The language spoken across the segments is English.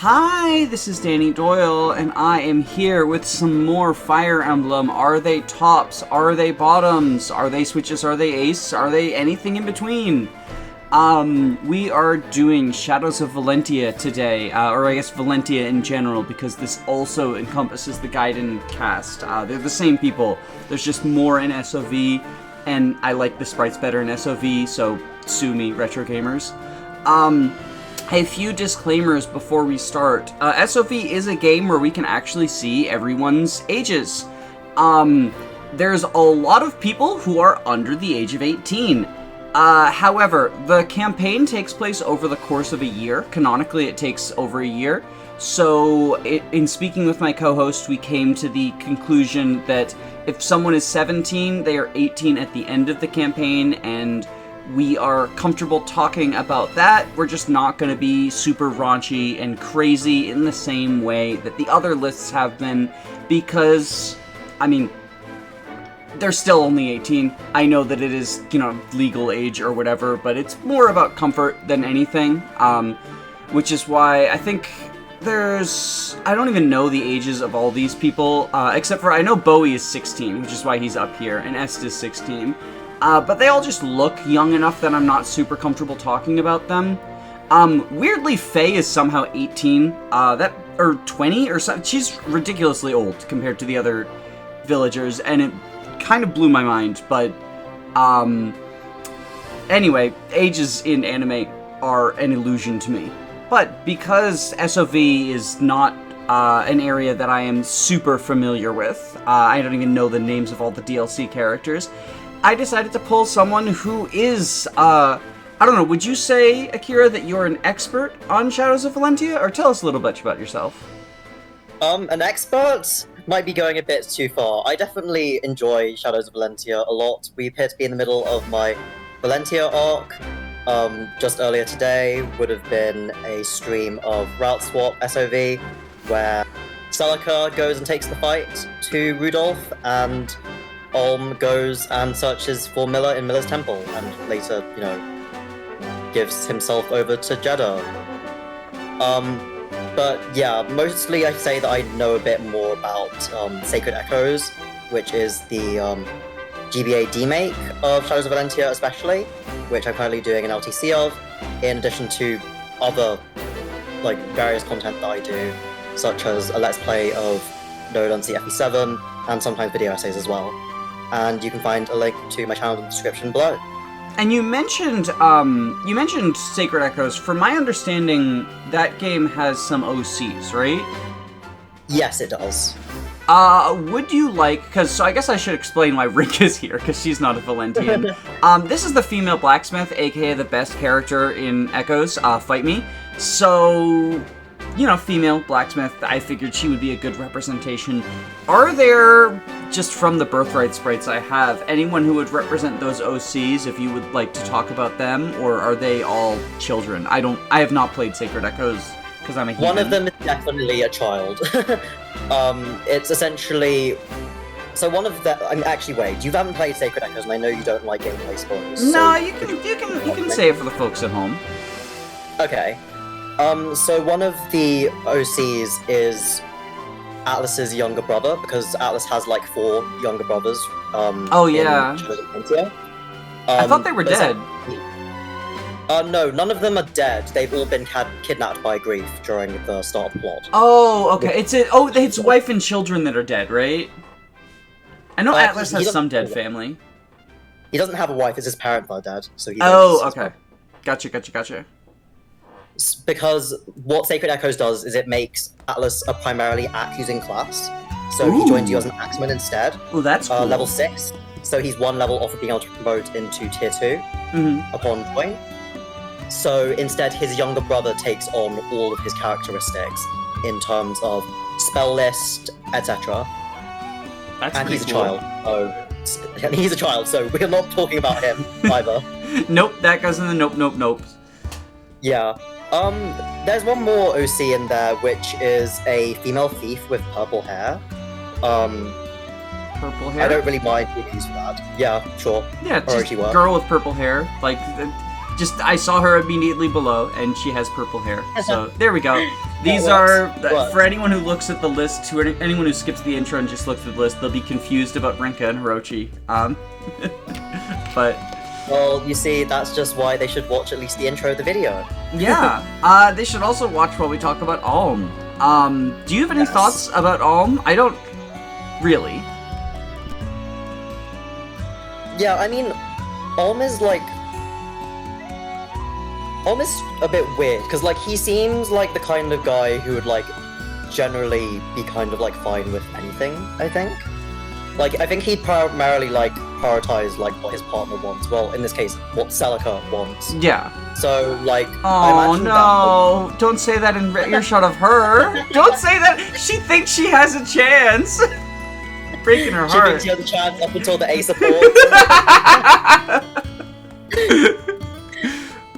Hi, this is Danny Doyle, and I am here with some more Fire Emblem. Are they tops? Are they bottoms? Are they switches? Are they ace? Are they anything in between? We are doing Shadows of Valentia today, or I guess Valentia in general, because this also encompasses the Gaiden cast. They're the same people. There's just more in SOV, and I like the sprites better in SOV, so sue me, retro gamers. A few disclaimers before we start. SOV is a game where we can actually see everyone's ages. There's a lot of people who are under the age of 18. However, the campaign takes place over the course of a year. Canonically, it takes over a year. So, in speaking with my co-host, we came to the conclusion that if someone is 17, they are 18 at the end of the campaign, and we are comfortable talking about that. We're just not going to be super raunchy and crazy in the same way that the other lists have been, because, I mean, they're still only 18. I know that it is, legal age or whatever, but it's more about comfort than anything, which is why I think I don't even know the ages of all these people, except for I know Bowie is 16, which is why he's up here, and Est is 16. But they all just look young enough that I'm not super comfortable talking about them. Weirdly, Faye is somehow 18, or 20 or something. She's ridiculously old compared to the other villagers, and it kind of blew my mind, but, anyway, ages in anime are an illusion to me. But because SOV is not, an area that I am super familiar with, I don't even know the names of all the DLC characters, I decided to pull someone who is, I don't know, would you say, Akira, that you're an expert on Shadows of Valentia? Or tell us a little bit about yourself. An expert might be going a bit too far. I definitely enjoy Shadows of Valentia a lot. We appear to be in the middle of my Valentia arc. Just earlier today would have been a stream of Route Swap SOV, where Celica goes and takes the fight to Rudolph, and Olm goes and searches for Miller in Miller's temple, and later, gives himself over to Jedah. But yeah, mostly I say that I know a bit more about Sacred Echoes, which is the GBA demake of Shadows of Valentia especially, which I'm currently doing an LTC of, in addition to other various content that I do, such as a Let's Play of No Don't See FE7, and sometimes video essays as well. And you can find a link to my channel in the description below. And you mentioned Sacred Echoes. From my understanding, that game has some OCs, right? Yes, it does. Would you so I guess I should explain why Rick is here, because she's not a Valentian. This is the female blacksmith, aka the best character in Echoes, Fight Me. So, female blacksmith, I figured she would be a good representation. Are there, just from the Birthright sprites I have, anyone who would represent those OCs if you would like to talk about them, or are they all children? I have not played Sacred Echoes, because I'm a heathen. One of them is definitely a child. It's essentially... So one of the... actually, wait, you haven't played Sacred Echoes, and I know you don't like gameplay spoilers. No, so you can say it for the folks at home. Okay. So one of the OCs is Atlas's younger brother, because Atlas has 4 younger brothers. Oh yeah. I thought they were dead. No, none of them are dead. They've all been kidnapped by Grief during the start of the plot. Oh, okay. It's wife and children that are dead, right? I know Atlas has some dead family. He doesn't have a wife. It's his parents that are dead. So he okay. Gotcha. Because what Sacred Echoes does is it makes Atlas a primarily axe-using class. So he joins you as an axeman instead. Oh, that's cool. Level 6. So he's 1 level off of being able to promote into Tier 2 upon join. So instead, his younger brother takes on all of his characteristics in terms of spell list, etc. And he's cool. A child. Oh, he's a child, so we're not talking about him either. Nope, that goes in the nope. Yeah. There's one more OC in there, which is a female thief with purple hair. Purple hair? I don't really mind being used for that. Yeah, sure. Yeah, just girl with purple hair. I saw her immediately below, and she has purple hair. So, there we go. These What? are, What? for anyone who looks at the list, anyone who skips the intro and just looks at the list, they'll be confused about Rinka and Hirochi. But... Well, you see, that's just why they should watch at least the intro of the video. Yeah, they should also watch while we talk about Alm. Do you have any thoughts about Alm? I don't really. Yeah, I mean, Alm is a bit weird, because, like, he seems like the kind of guy who would, like, generally be kind of, like, fine with anything, I think. Like, I think he'd primarily, like, prioritize, like, what his partner wants. Well, in this case, what Celica wants. Yeah. So, like, I Oh imagine no! Don't say that in earshot of her! Don't say that! She thinks she has a chance! Breaking her She heart. thinks you have the chance up until the ace of swords.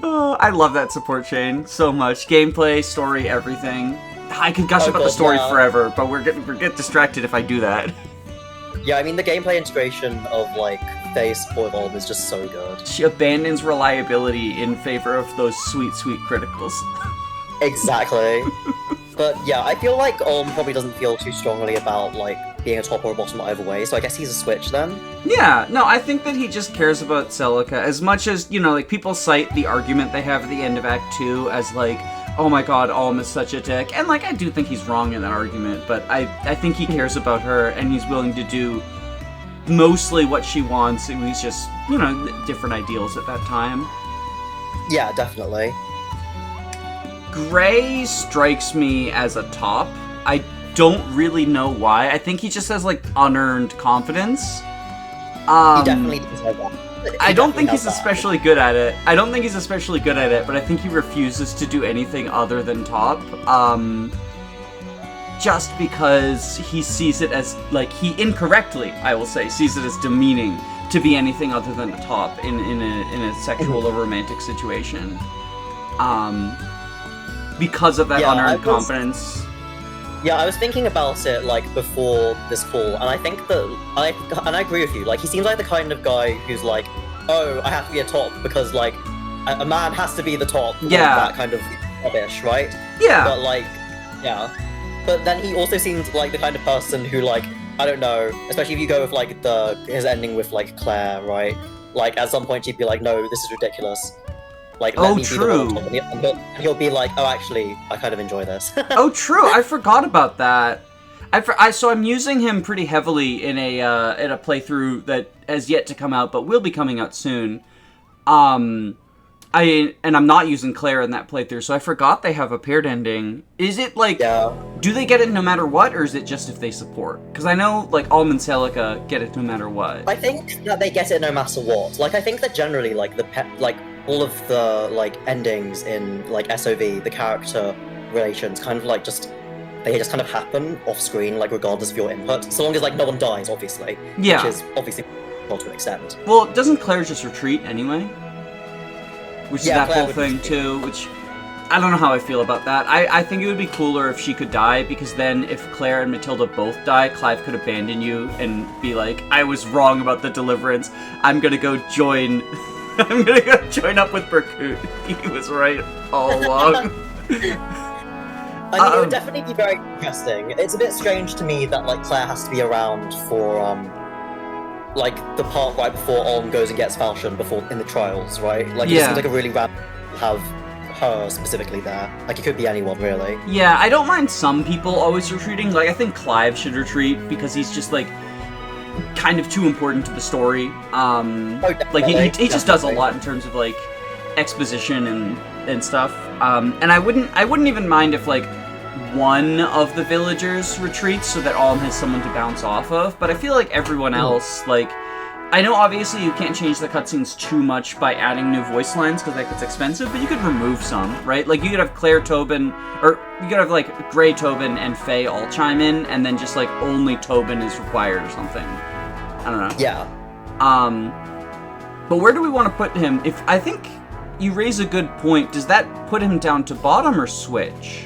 Oh, I love that support chain so much. Gameplay, story, everything. I could gush about the story forever, but we're get distracted if I do that. Yeah, I mean, the gameplay integration of, like, Faye's support of Alm is just so good. She abandons reliability in favor of those sweet, sweet criticals. Exactly. But yeah, I feel like Alm probably doesn't feel too strongly about, like, being a top or a bottom either way, so I guess he's a switch then. Yeah, no, I think that he just cares about Celica as much as, you know, like, people cite the argument they have at the end of Act 2 as, like, oh my god, Alm is such a dick. And, like, I do think he's wrong in that argument, but I think he cares about her, and he's willing to do mostly what she wants. It was just, you know, different ideals at that time. Yeah, definitely. Gray strikes me as a top. I don't really know why. I think he just has, like, unearned confidence. He definitely does have that. I don't think he's especially good at it. I don't think he's especially good at it, but I think he refuses to do anything other than top. Just because he sees it as, like, he incorrectly, I will say, sees it as demeaning to be anything other than a top in a sexual or romantic situation. Because of that unearned confidence. Yeah, I was thinking about it, like, before this call, and I think that, I agree with you, like, he seems like the kind of guy who's like, oh, I have to be a top because, like, a man has to be the top. Yeah. That kind of rubbish, right? Yeah. But, like, yeah. But then he also seems like the kind of person who, like, I don't know, especially if you go with, like, his ending with, like, Claire, right? Like, at some point he'd be like, no, this is ridiculous. Like, let me be the one on top. And he'll be like, oh, actually, I kind of enjoy this. Oh, true. I forgot about that. So I'm using him pretty heavily in a playthrough that has yet to come out, but will be coming out soon. I'm not using Claire in that playthrough, so I forgot they have a paired ending. Is it like, do they get it no matter what, or is it just if they support? Because I know, like, Alm and Celica get it no matter what. I think that they get it no matter what. Like, I think that generally, like, all of the, like, endings in, like, SOV, the character relations, kind of, like, they just kind of happen off-screen, like, regardless of your input. So long as, like, no one dies, obviously. Yeah. Which is, obviously, not to an extent. Well, doesn't Claire just retreat anyway? Which is that Claire whole thing, too, which... I don't know how I feel about that. I think it would be cooler if she could die, because then if Claire and Matilda both die, Clive could abandon you and be like, I was wrong about the Deliverance. I'm gonna go join... I'm gonna go join up with Berkut. He was right all along. I mean, it would definitely be very interesting. It's a bit strange to me that, like, Claire has to be around for, like, the part right before Alm goes and gets Falchion in the trials, right? Like, it seems like a really random to have her specifically there. Like, it could be anyone, really. Yeah, I don't mind some people always retreating. Like, I think Clive should retreat because he's just, like, kind of too important to the story. Like, he just does a lot in terms of, like, exposition and stuff. And I wouldn't even mind if, like, one of the villagers retreats so that Alm has someone to bounce off of, but I feel like everyone else, like, I know obviously you can't change the cutscenes too much by adding new voice lines because that gets expensive, but you could remove some, right? Like, you could have Claire, Tobin, or you could have, like, Gray, Tobin, and Faye all chime in, and then just, like, only Tobin is required or something. I don't know. Yeah. But where do we want to put him? I think you raise a good point. Does that put him down to bottom or switch?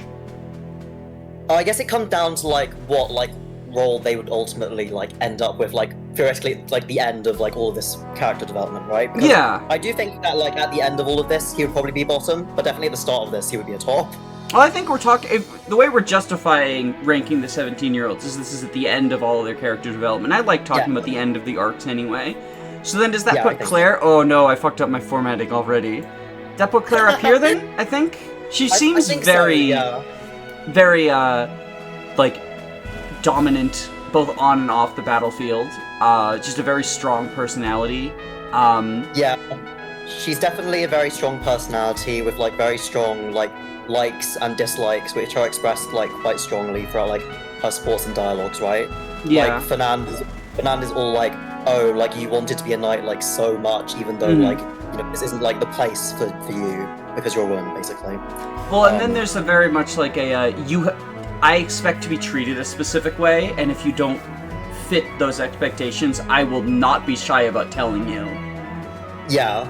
I guess it comes down to, like, what, like, role they would ultimately, like, end up with, like, theoretically, like, the end of, like, all of this character development, right? Because I do think that, like, at the end of all of this, he would probably be bottom, but definitely at the start of this, he would be a top. Well, I think we're talking... The way we're justifying ranking the 17-year-olds is this is at the end of all of their character development. I like talking about the end of the arcs anyway. So then does that put Claire... So. Oh no, I fucked up my formatting already. Does that put Claire up here then, I think? She seems very, very, like, dominant both on and off the battlefield. Just a very strong personality. Yeah, she's definitely a very strong personality with, like, very strong, like, likes and dislikes, which are expressed, like, quite strongly throughout, like, her supports and dialogues, right? Yeah. Like, Ferdinand is all like, oh, like, you wanted to be a knight, like, so much, even though, like, you know, this isn't, like, the place for you, because you're a woman, basically. Well, and then there's a very much, like, I expect to be treated a specific way, and if you don't fit those expectations, I will not be shy about telling you. Yeah.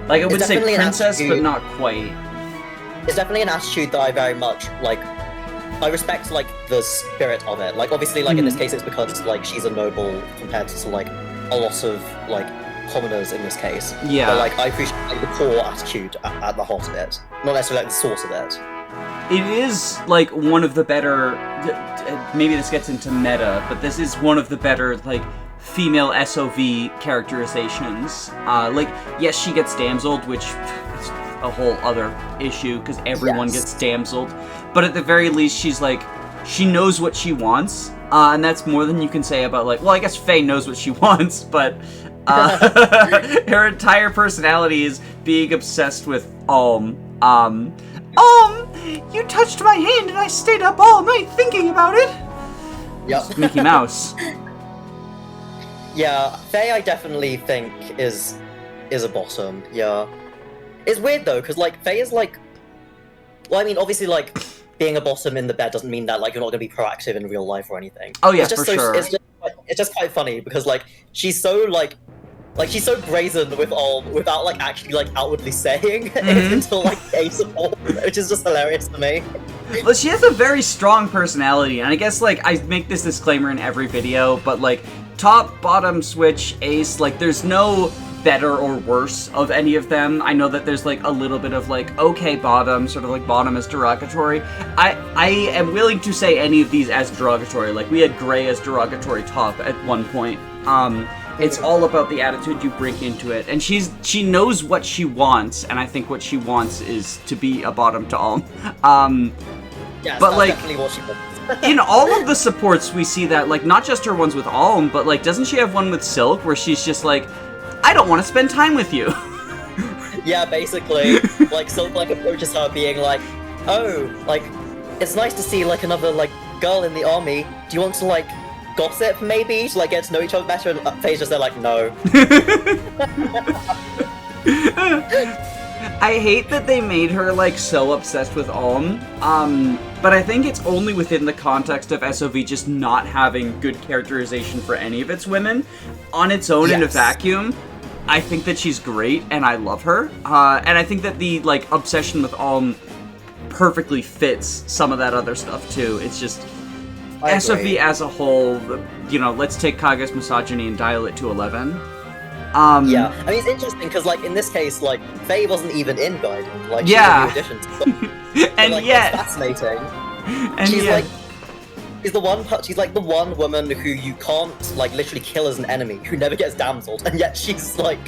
Like, I would say princess, but not quite. It's definitely an attitude that I very much, like, I respect, like, the spirit of it. Like, obviously, like, in this case, it's because, like, she's a noble compared to, like, a lot of, like, commoners in this case. Yeah. But, like, I appreciate, like, the core attitude at the heart of it. Not necessarily, like, the source of it. It is, like, one of the better... Maybe this gets into meta, but this is one of the better, like, female SOV characterizations. Like, yes, she gets damseled, which is a whole other issue, because everyone gets damseled. But at the very least, she's, like, she knows what she wants, and that's more than you can say about, like... Well, I guess Faye knows what she wants, but... her entire personality is being obsessed with you touched my hand and I stayed up all night thinking about it. Yep. Mickey Mouse. Yeah, Faye I definitely think is a bottom, yeah. It's weird though, because, like, Faye is, like... Well, I mean, obviously, like, being a bottom in the bed doesn't mean that, like, you're not going to be proactive in real life or anything. Oh yeah, for sure. It's just quite funny, because, like, she's so, like, she's so brazen with without, like, actually, like, outwardly saying it until, like, a support, which is just hilarious to me. Well, she has a very strong personality, and I guess, like, I make this disclaimer in every video, but, like, top, bottom, switch, ace, like, there's no better or worse of any of them. I know that there's, like, a little bit of, like, okay, bottom, sort of, like, bottom is derogatory. I am willing to say any of these as derogatory. Like, we had Gray as derogatory top at one point. It's all about the attitude you bring into it, and she knows what she wants, and I think what she wants is to be a bottom to Alm. Yes, but that's like definitely what she wants. in all of the supports, we see that, like, not just her ones with Alm, but, like, doesn't she have one with Silk where she's just like, I don't want to spend time with you. Yeah, basically, like, Silk, like, approaches her being like, oh, like, it's nice to see, like, another, like, girl in the army. Do you want to, like, gossip, maybe, to, like, get to know each other better? And Faye's just there, like, no. I hate that they made her, like, so obsessed with Alm, but I think it's only within the context of SOV just not having good characterization for any of its women. On its own, in a vacuum, I think that she's great, and I love her, and I think that the, like, obsession with Alm perfectly fits some of that other stuff, too. It's just... SOV as a whole, you know, let's take Kage's misogyny and dial it to 11. Yeah, I mean, it's interesting because, like, in this case, like, Faye wasn't even in Guiding. Like, she's a new addition. And like, yet, it's fascinating. And she's yet, like, she's like the one woman who you can't, like, literally kill as an enemy, who never gets damseled, and yet she's like,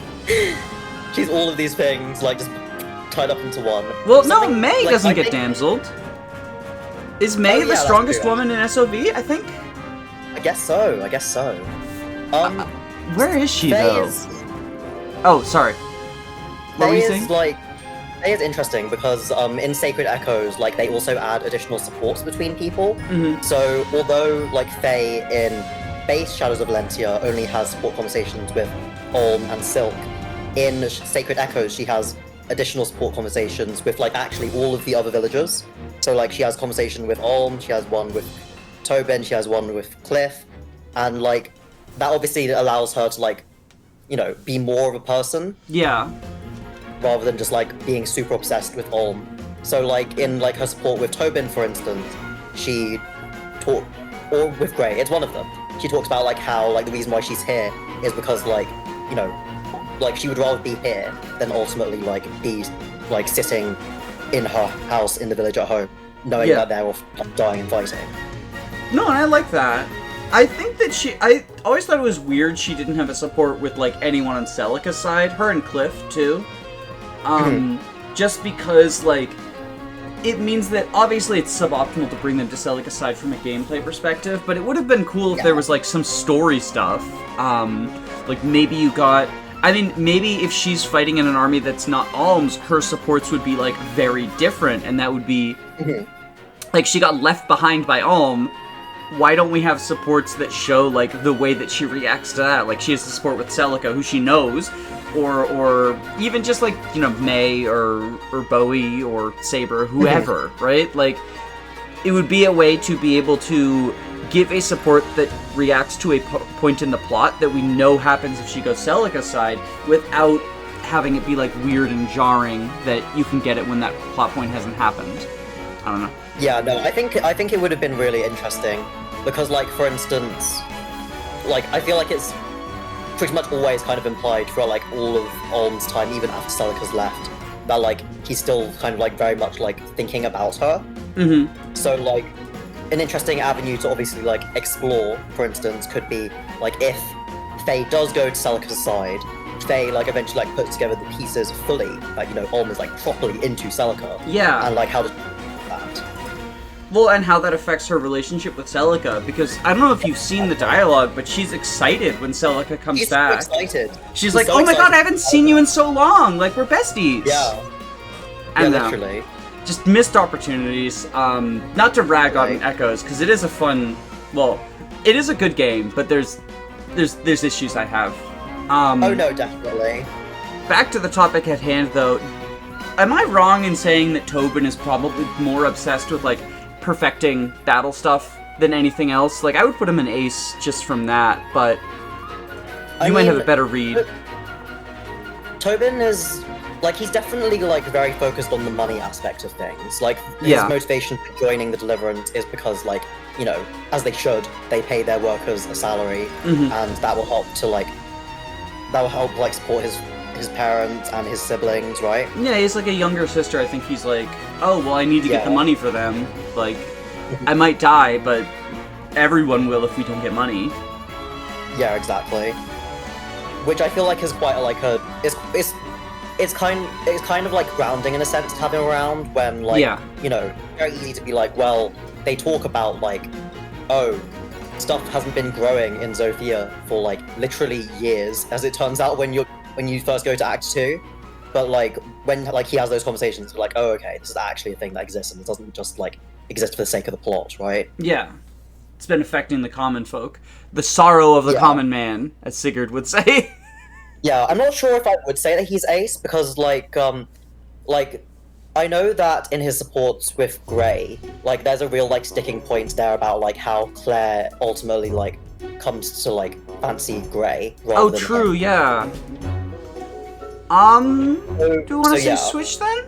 she's all of these things, like, just tied up into one. Well, no, May doesn't get damseled. Is May the strongest woman in SOV, I think? I guess so. Where is she, Faye though? Oh, sorry. What were you saying? Faye is interesting because in Sacred Echoes, like, they also add additional supports between people. So, although, like, Faye in base Shadows of Valentia only has support conversations with Olm and Silk, in Sacred Echoes she has additional support conversations with, like, actually all of the other villagers. So, like, she has conversation with Olm, she has one with Tobin, she has one with Cliff, and, like, that obviously allows her to, like, you know, be more of a person. Yeah. Rather than just, like, being super obsessed with Olm. So, like, in, like, her support with Tobin, for instance, she talk, or with Gray, it's one of them. She talks about, like, how, like, the reason why she's here is because, like, you know, like, she would rather be here than ultimately, like, be, like, sitting in her house in the village at home. knowing that they're all dying and fighting. No, and I like that. I think that I always thought it was weird she didn't have a support with, like, anyone on Celica's side. Her and Cliff, too. Just because, like, it means that, obviously, it's suboptimal to bring them to Celica's side from a gameplay perspective, but it would have been cool if there was, like, some story stuff. Like, maybe you got... I mean, maybe if she's fighting in an army that's not Alms, her supports would be, like, very different, and that would be... Like, she got left behind by Alm. Why don't we have supports that show, like, the way that she reacts to that? Like, she has the support with Celica, who she knows, or even just, like, you know, May, or Bowie, or Saber, whoever, right? Like, it would be a way to be able to give a support that reacts to a point in the plot that we know happens if she goes Celica's side, without having it be, like, weird and jarring that you can get it when that plot point hasn't happened. I don't know. Yeah, no, I think it would have been really interesting, because, like, for instance, like, I feel like it's pretty much always kind of implied throughout, like, all of Alm's time, even after Celica's left, that, like, he's still kind of, like, very much, like, thinking about her. So, like, an interesting avenue to obviously, like, explore, for instance, could be, like, if Faye does go to Celica's side, Faye, like, eventually, like, puts together the pieces fully, like, you know, Alm is, like, properly into Celica. Yeah. And, like, how does that? Well, and how that affects her relationship with Celica, because I don't know if you've seen the dialogue, but she's excited when Celica comes back. So excited. She's like, oh my god, I haven't seen you in so long! Like, we're besties! Yeah. And literally. Just missed opportunities. Not to rag on Echoes, because it is a fun... Well, it is a good game, but there's issues I have. Oh no, definitely. Back to the topic at hand, though. Am I wrong in saying that Tobin is probably more obsessed with, like, perfecting battle stuff than anything else? Like, I would put him an ace just from that, but you might have a better read. Tobin is, like, he's definitely, like, very focused on the money aspect of things. Like, his motivation for joining the Deliverance is because, like, you know, as they should, they pay their workers a salary, and that will help to, like, support his parents and his siblings, right? Yeah, he's like a younger sister. I think he's like, oh, well, I need to get the money for them. Like, I might die, but everyone will if we don't get money. Yeah, exactly. Which I feel like is quite it's kind of like grounding in a sense to have him around when, like, you know, very easy to be like, well, they talk about, like, oh, stuff hasn't been growing in Zofia for, like, literally years, as it turns out when you first go to Act 2, but, like, when, like, he has those conversations, like, oh, okay, this is actually a thing that exists, and it doesn't just, like, exist for the sake of the plot, right? Yeah. It's been affecting the common folk. The sorrow of the common man, as Sigurd would say. Yeah, I'm not sure if I would say that he's ace, because, like, I know that in his supports with Gray, like, there's a real, like, sticking point there about, like, how Claire ultimately, like, comes to, like, fancy Gray rather than true, him. Yeah. Do you want to say switch then?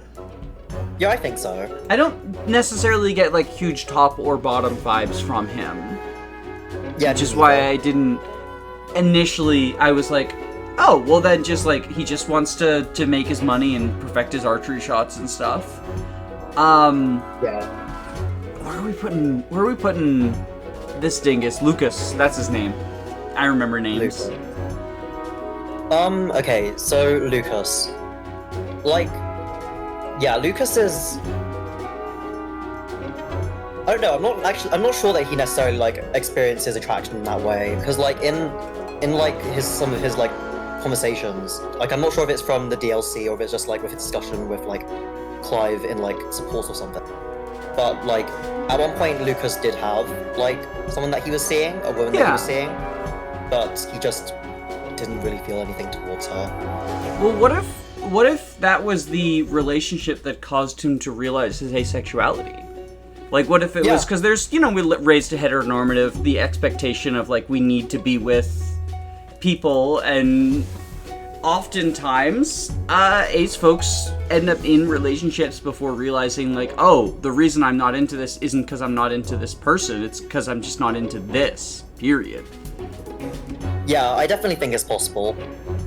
Yeah, I think so. I don't necessarily get, like, huge top or bottom vibes from him. Yeah, which is why I didn't... Initially, I was like, oh, well then just, like, he just wants to make his money and perfect his archery shots and stuff. Yeah. Where are we putting this dingus? Lucas, that's his name. I remember names. Lucas. Okay, so Lucas. Like, yeah, Lucas is... I don't know, I'm not sure that he necessarily, like, experiences attraction in that way, because, like, in like, some of his, like, conversations, like, I'm not sure if it's from the DLC or if it's just, like, with his discussion with, like, Clive in, like, support or something. But, like, at one point, Lucas did have, like, someone that he was seeing, a woman that he was seeing, but he just didn't really feel anything towards her. Well, what if that was the relationship that caused him to realize his asexuality? Like, what if it was, because there's, you know, we raised a heteronormative, the expectation of, like, we need to be with people, and oftentimes, ace folks end up in relationships before realizing, like, oh, the reason I'm not into this isn't because I'm not into this person, it's because I'm just not into this, period. Yeah, I definitely think it's possible.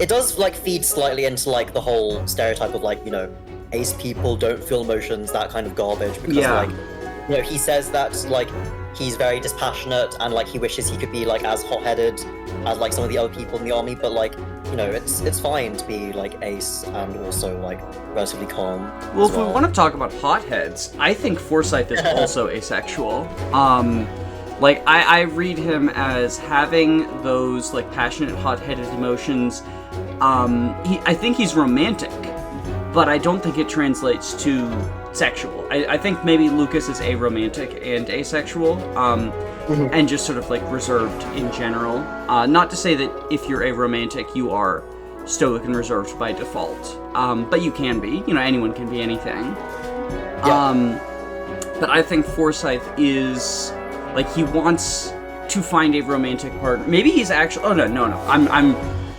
It does, like, feed slightly into, like, the whole stereotype of, like, you know, ace people don't feel emotions, that kind of garbage, because, like, you know, he says that like he's very dispassionate and like he wishes he could be like as hot-headed as like some of the other people in the army, but like, you know, it's fine to be like ace and also like relatively calm. Well, if we want to talk about hotheads, I think Forsyth is also asexual. Like I read him as having those like passionate, hot-headed emotions. I think he's romantic, but I don't think it translates to sexual. I think maybe Lucas is aromantic and asexual, and just sort of like reserved in general. Not to say that if you're aromantic, you are stoic and reserved by default, but you can be. You know, anyone can be anything. Yeah. But I think Forsyth is like he wants to find a romantic partner. Maybe he's actually. Oh no.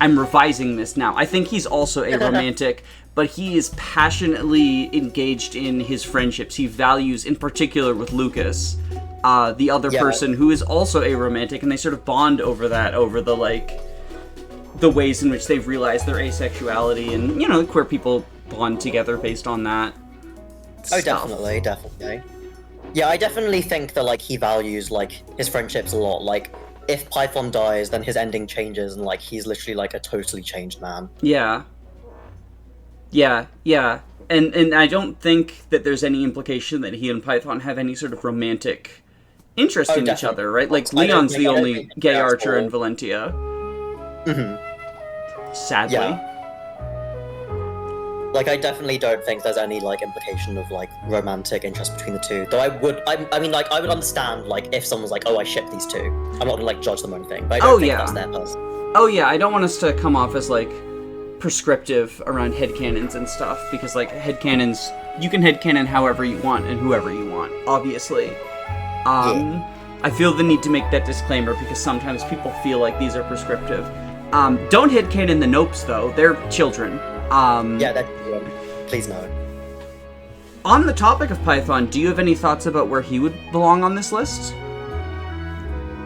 I'm revising this now. I think he's also a romantic, but he is passionately engaged in his friendships. He values, in particular with Lucas, the other person who is also a romantic, and they sort of bond over that, over the like the ways in which they've realized their asexuality, and you know, queer people bond together based on that. Oh, definitely. Yeah, I definitely think that like he values like his friendships a lot. Like, if Python dies, then his ending changes, and like he's literally like a totally changed man. Yeah. And I don't think that there's any implication that he and Python have any sort of romantic interest in each other, right? Like Leon's the only gay archer in Valentia. Sadly. Yeah. Like, I definitely don't think there's any, like, implication of, like, romantic interest between the two. Though I would understand, like, if someone's like, oh, I ship these two. I'm not gonna, like, judge them or anything, but I don't think that's their person. Oh, yeah, I don't want us to come off as, like, prescriptive around headcanons and stuff, because, like, headcanons, you can headcanon however you want and whoever you want, obviously. I feel the need to make that disclaimer, because sometimes people feel like these are prescriptive. Don't headcanon the Nopes, though. They're children. Please no. On the topic of Python, do you have any thoughts about where he would belong on this list?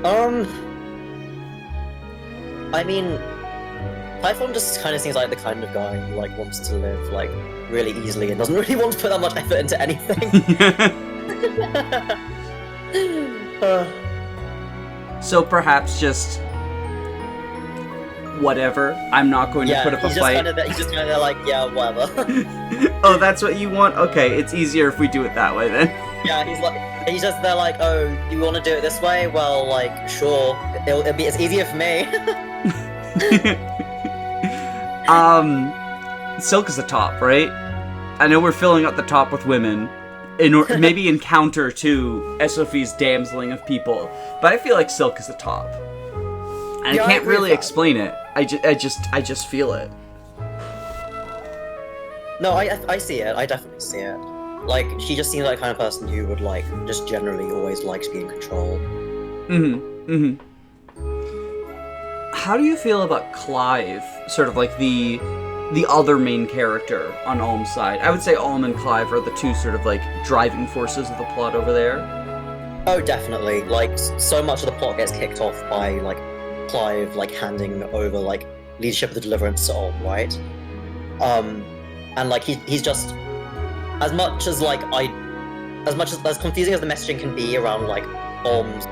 I mean, Python just kind of seems like the kind of guy who like wants to live like really easily and doesn't really want to put that much effort into anything. So perhaps just whatever. I'm not going to put up a fight. He's just kind of like, yeah, whatever. Oh, that's what you want? Okay, it's easier if we do it that way then. Yeah, they're like, oh, you want to do it this way? Well, like, sure. It's easier for me. Silk is the top, right? I know we're filling up the top with women. Maybe in counter to Sophie's damseling of people, but I feel like Silk is the top. And I can't really explain it. I just feel it. No, I see it. I definitely see it. Like, she just seems like the kind of person who would, like, just generally always like to be in control. How do you feel about Clive? Sort of like the other main character on Alm's side. I would say Alm and Clive are the two sort of, like, driving forces of the plot over there. Oh, definitely. Like, so much of the plot gets kicked off by, like, Clive, like, handing over, like, leadership of the Deliverance to Alm, right? And, like, he's just... As confusing as the messaging can be around, like, Alm's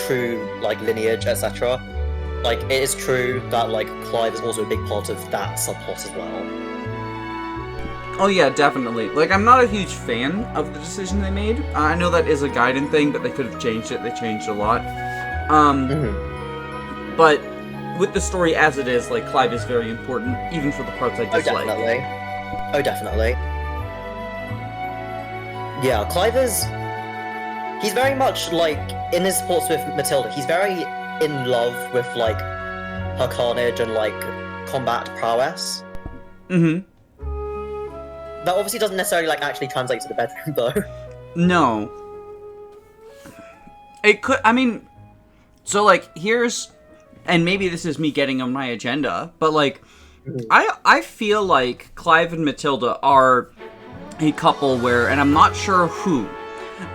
true, like, lineage, etc., like, it is true that, like, Clive is also a big part of that subplot as well. Oh yeah, definitely. Like, I'm not a huge fan of the decision they made. I know that is a Gaiden thing, but they could have changed it. They changed a lot. But with the story as it is, like, Clive is very important, even for the parts I dislike. Oh, definitely. Yeah, Clive is... He's very much, like, in his sports with Matilda, he's very in love with, like, her carnage and, like, combat prowess. That obviously doesn't necessarily, like, actually translate to the bedroom, though. No. It could... I mean... So, like, here's... And maybe this is me getting on my agenda, but, like, I feel like Clive and Matilda are a couple where, and I'm not sure who,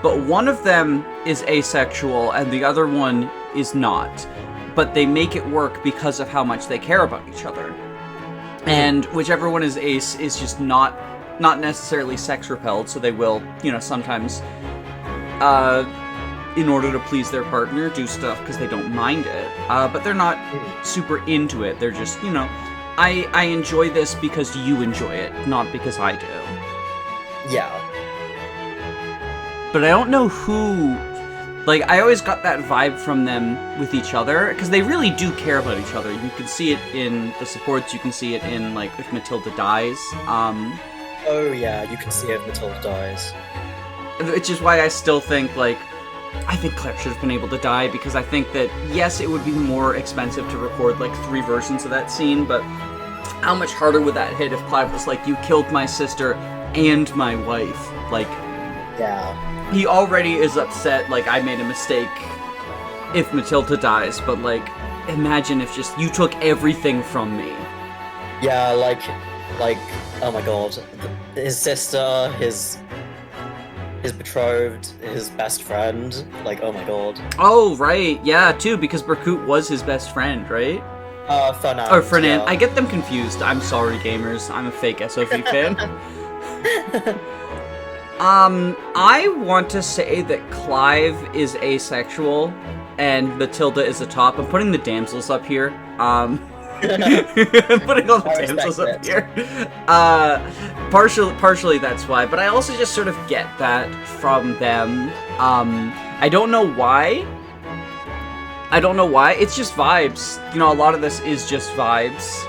but one of them is asexual and the other one is not. But they make it work because of how much they care about each other. And whichever one is ace is just not necessarily sex repelled, so they will, you know, sometimes in order to please their partner, do stuff because they don't mind it. But they're not super into it. They're just, you know, I enjoy this because you enjoy it, not because I do. Yeah. But I don't know who... Like, I always got that vibe from them with each other, because they really do care about each other. You can see it in the supports, you can see it in, like, if Matilda dies. Oh yeah, you can see it if Matilda dies. Which is why I still think, like, I think Claire should have been able to die, because I think that, yes, it would be more expensive to record, like, 3 versions of that scene, but how much harder would that hit if Clive was like, you killed my sister and my wife? Like... Yeah. He already is upset, like, I made a mistake if Matilda dies, but, like, imagine if just you took everything from me. Yeah, like, oh my god. His sister, his betrothed, his best friend, like, oh my god. Oh, right, yeah, too, because Berkut was his best friend, right? Ferdinand. Or Ferdinand. Yeah. I get them confused. I'm sorry, gamers. I'm a fake SOV fan. I want to say that Clive is asexual and Matilda is a top. I'm putting the damsels up here. I'm putting all the damsels up here. Partially that's why, but I also just sort of get that from them. I don't know why. It's just vibes. You know, a lot of this is just vibes.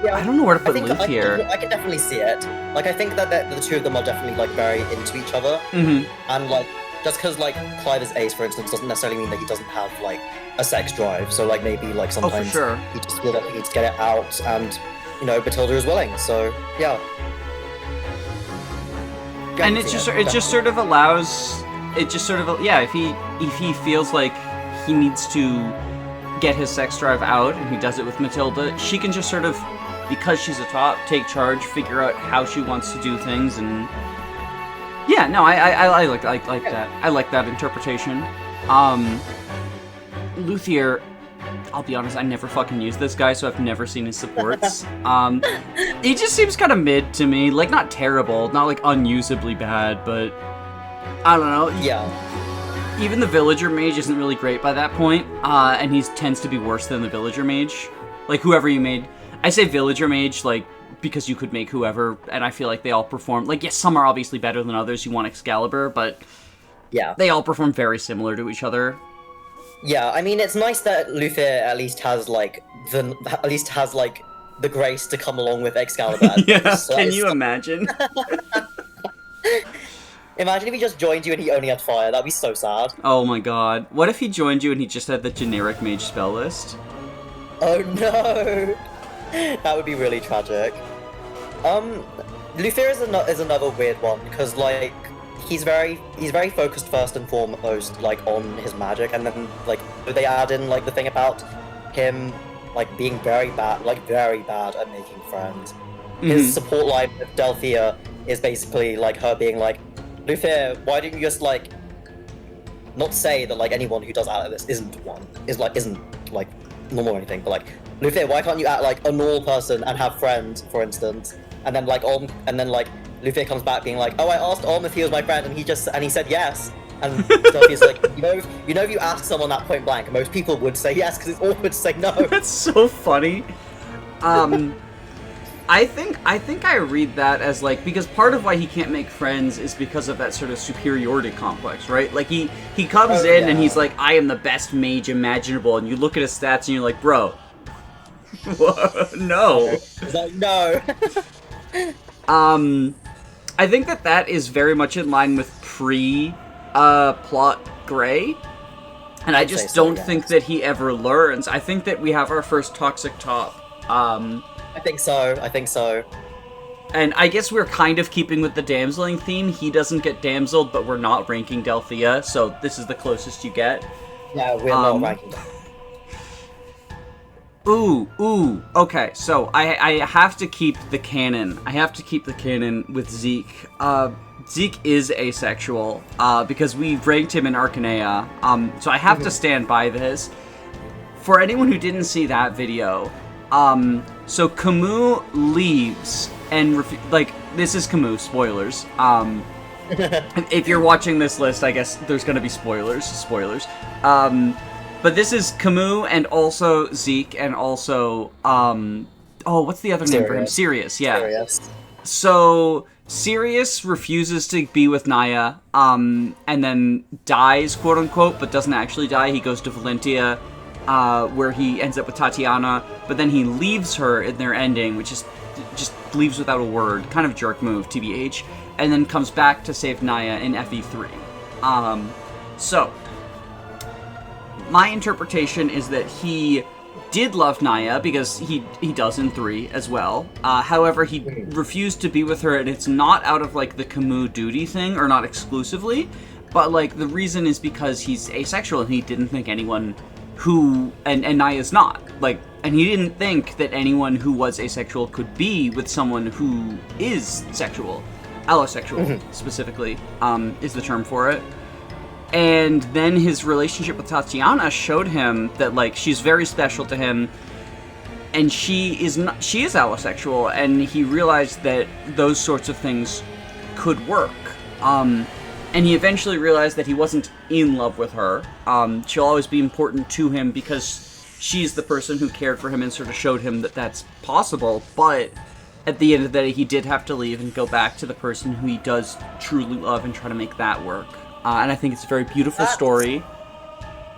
Yeah, I don't know where to put Luthier. I can definitely see it. Like, I think that the two of them are definitely, like, very into each other. And, like, just because, like, Clive is ace, for instance, doesn't necessarily mean that he doesn't have, like, a sex drive. So, like, maybe, like, sometimes he just feels like he needs to get it out, and, you know, Matilda is willing, so, yeah. And it just sort of allows... It just sort of... Yeah, if he feels like he needs to get his sex drive out, and he does it with Matilda, she can just sort of... Because she's a top, take charge, figure out how she wants to do things, and yeah, no, I like that. I like that interpretation. Luthier, I'll be honest, I never fucking use this guy, so I've never seen his supports. He just seems kind of mid to me, like not terrible, not like unusably bad, but I don't know. Yeah. Even the villager mage isn't really great by that point, and he tends to be worse than the villager mage. Like whoever you made. I say villager mage, like, because you could make whoever, and I feel like they all perform... Like, yes, some are obviously better than others. You want Excalibur, but... Yeah. They all perform very similar to each other. Yeah, I mean, it's nice that Luthier at least has, like, the grace to come along with Excalibur. Yeah, can you imagine? Imagine if he just joined you and he only had fire. That'd be so sad. Oh my god. What if he joined you and he just had the generic mage spell list? Oh no! That would be really tragic. Luthier is another weird one because like he's very focused first and foremost like on his magic, and then like they add in like the thing about him like being very bad at making friends. His support line with Delphia is basically like her being like, Luthier, why don't you just like not say that like anyone who does out of this isn't like normal or anything, but like, Luthier, why can't you act like a normal person and have friends, for instance? And then like Luthier comes back being like, oh, I asked if he was my friend, and he said yes. And Delphia's like, you know, if you ask someone that point blank, most people would say yes because it's awkward to say no. That's so funny. I think I read that as like, because part of why he can't make friends is because of that sort of superiority complex, right? Like he comes in and he's like, I am the best mage imaginable, and you look at his stats and you're like, bro, no. He's like, no. I think that is very much in line with plot Gray, and I just don't think that he ever learns. I think that we have our first toxic top. I think so. And I guess we're kind of keeping with the damseling theme. He doesn't get damseled, but we're not ranking Delphia, so this is the closest you get. Yeah, we're not ranking Delphia. Ooh, okay, so I have to keep the canon. I have to keep the canon with Zeke. Zeke is asexual, because we ranked him in Arcanea, so I have to stand by this. For anyone who didn't see that video, so Camus leaves and this is Camus, spoilers. If you're watching this list, I guess there's going to be spoilers. But this is Camus and also Zeke and also, what's the other name for him? Sirius, yeah. Sirius. So, Sirius refuses to be with Naya, and then dies, quote-unquote, but doesn't actually die. He goes to Valentia, where he ends up with Tatiana, but then he leaves her in their ending, which is just leaves without a word. Kind of jerk move, TBH. And then comes back to save Naya in FE3. So, my interpretation is that he did love Naya, because he does in 3 as well. However, he refused to be with her, and it's not out of, like, the Camus duty thing, or not exclusively, but, like, the reason is because he's asexual, and he didn't think anyone who... And Naya's not. Like, and he didn't think that anyone who was asexual could be with someone who is sexual. Allosexual, specifically, is the term for it. And then his relationship with Tatiana showed him that, like, she's very special to him, and she is allosexual, and he realized that those sorts of things could work. And he eventually realized that he wasn't in love with her. She'll always be important to him because she's the person who cared for him and sort of showed him that that's possible, but at the end of the day, he did have to leave and go back to the person who he does truly love and try to make that work. And I think it's a very beautiful story.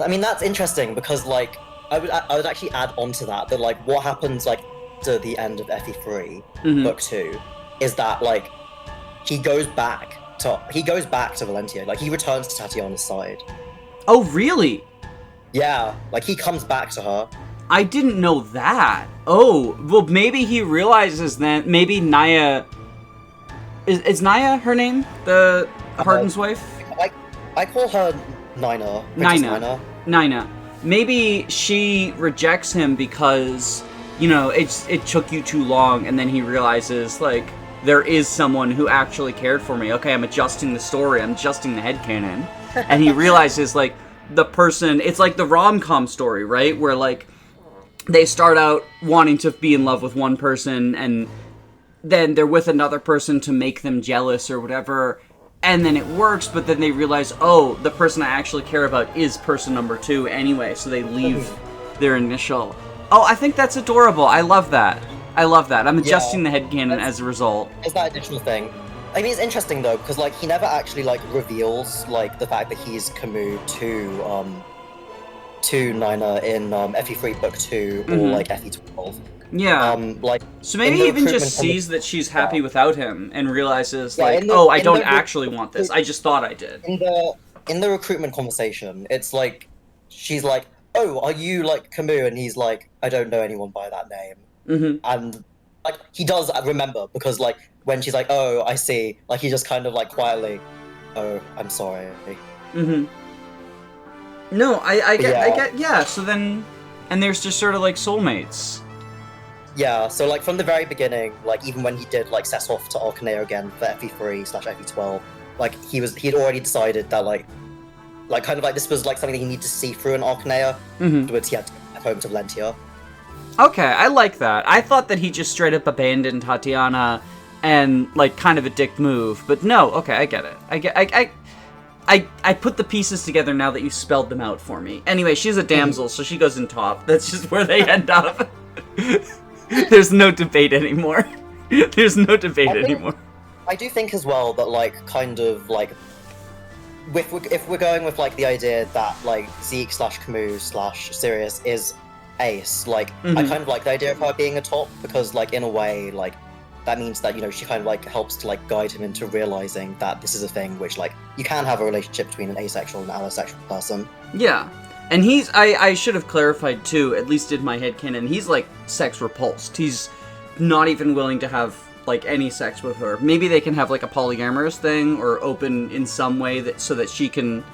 I mean, that's interesting because, like, I would actually add on to that, like, what happens, like, to the end of FE3, Book 2, is that, like, he goes back to Valentia. Like, he returns to Tatiana's side. Oh, really? Yeah, like, he comes back to her. I didn't know that. Oh, well, maybe he realizes that maybe Naya... Is Naya her name? The Hardin's wife? I call her Nina. Nina. Maybe she rejects him because, you know, it took you too long, and then he realizes, like, there is someone who actually cared for me. Okay, I'm adjusting the story. I'm adjusting the headcanon. And he realizes, like, the person... It's like the rom-com story, right? Where, like, they start out wanting to be in love with one person, and then they're with another person to make them jealous or whatever, and then it works, but then they realize, oh, the person I actually care about is person number 2 anyway, so they leave their initial. Oh, I think that's adorable. I love that. I'm adjusting the headcanon as a result. It's that additional thing. I mean, it's interesting, though, because, like, he never actually, like, reveals, like, the fact that he's Camus to Nina in FE3 Book 2 or, like, FE12. Yeah. Like, so maybe he even just sees that she's happy without him and realizes, like, I don't actually want this. I just thought I did. In the recruitment conversation, it's like, she's like, oh, are you, like, Camus? And he's like, I don't know anyone by that name. And, like, he does remember, because, like, when she's like, oh, I see, like, he just kind of, like, quietly, oh, I'm sorry. No, I get, yeah, so then, and there's just sort of, like, soulmates. Yeah, so, like, from the very beginning, like, even when he did, like, set off to Arcanea again for FE3/FE12, like, he'd already decided that, like, kind of, like, this was, like, something that he needed to see through in Arcanea, afterwards he had to go back home to Valentia. Okay, I like that. I thought that he just straight up abandoned Tatiana and, like, kind of a dick move, but no, okay, I get it. I put the pieces together now that you spelled them out for me. Anyway, she's a damsel, so she goes in top. That's just where they end up. There's no debate anymore. I do think as well that, like, kind of, like, if we're going with, like, the idea that, like, Zeke/Camus/Sirius is ace, like, I kind of like the idea of her being a top, because, like, in a way, like, that means that, you know, she kind of, like, helps to, like, guide him into realizing that this is a thing which, like, you can have a relationship between an asexual and allosexual person. Yeah. And he's, I should have clarified too, at least in my headcanon, he's, like, sex repulsed. He's not even willing to have, like, any sex with her. Maybe they can have, like, a polyamorous thing, or open in some way that so that she can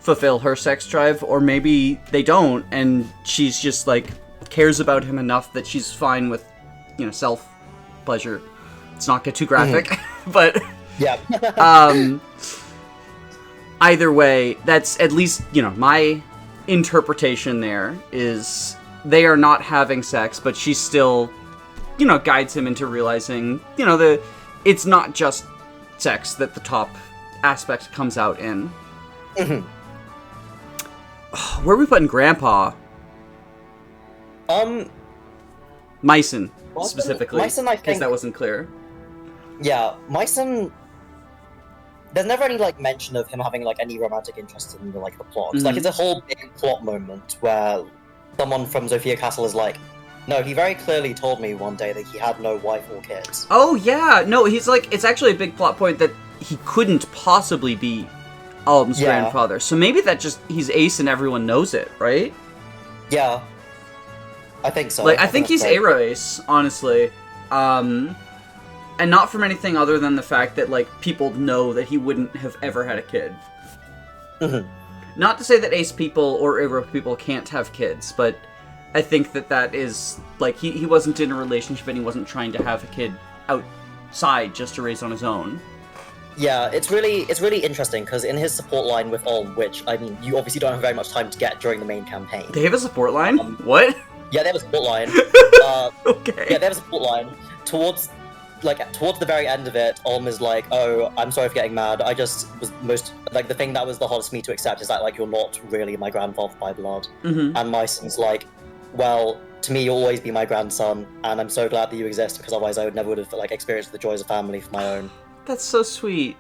fulfill her sex drive, or maybe they don't, and she's just, like, cares about him enough that she's fine with, you know, self-pleasure. Let's not get too graphic, but... Yeah. Either way, that's at least, you know, my interpretation there is they are not having sex, but she's still guides him into realizing, it's not just sex that the top aspect comes out in. Mm-hmm. Where are we putting Grandpa? Mycen, specifically. Mycen, I think... Because that wasn't clear. Yeah, Mycen... There's never any, mention of him having, any romantic interest in, the plot. Mm-hmm. It's a whole big plot moment where someone from Zofia Castle is like, no, he very clearly told me one day that he had no wife or kids. Oh, yeah. No, he's it's actually a big plot point that he couldn't possibly be Alm's grandfather. So maybe he's ace and everyone knows it, right? Yeah. I think so. I think he's Aero ace, honestly. And not from anything other than the fact that, people know that he wouldn't have ever had a kid. Mm-hmm. Not to say that ace people or Aero people can't have kids, but I think that is, he wasn't in a relationship and he wasn't trying to have a kid outside just to raise on his own. Yeah, it's really interesting, because in his support line with Ulm, which, you obviously don't have very much time to get during the main campaign. They have a support line? What? Yeah, they have a support line. Okay. Yeah, they have a support line. Towards the very end of it, Ulm is like, oh, I'm sorry for getting mad. I just was the thing that was the hardest for me to accept is that, you're not really my grandfather by blood. Mm-hmm. And Mycen's like, well, to me, you'll always be my grandson, and I'm so glad that you exist, because otherwise I never would have, experienced the joys of family for my own. That's so sweet.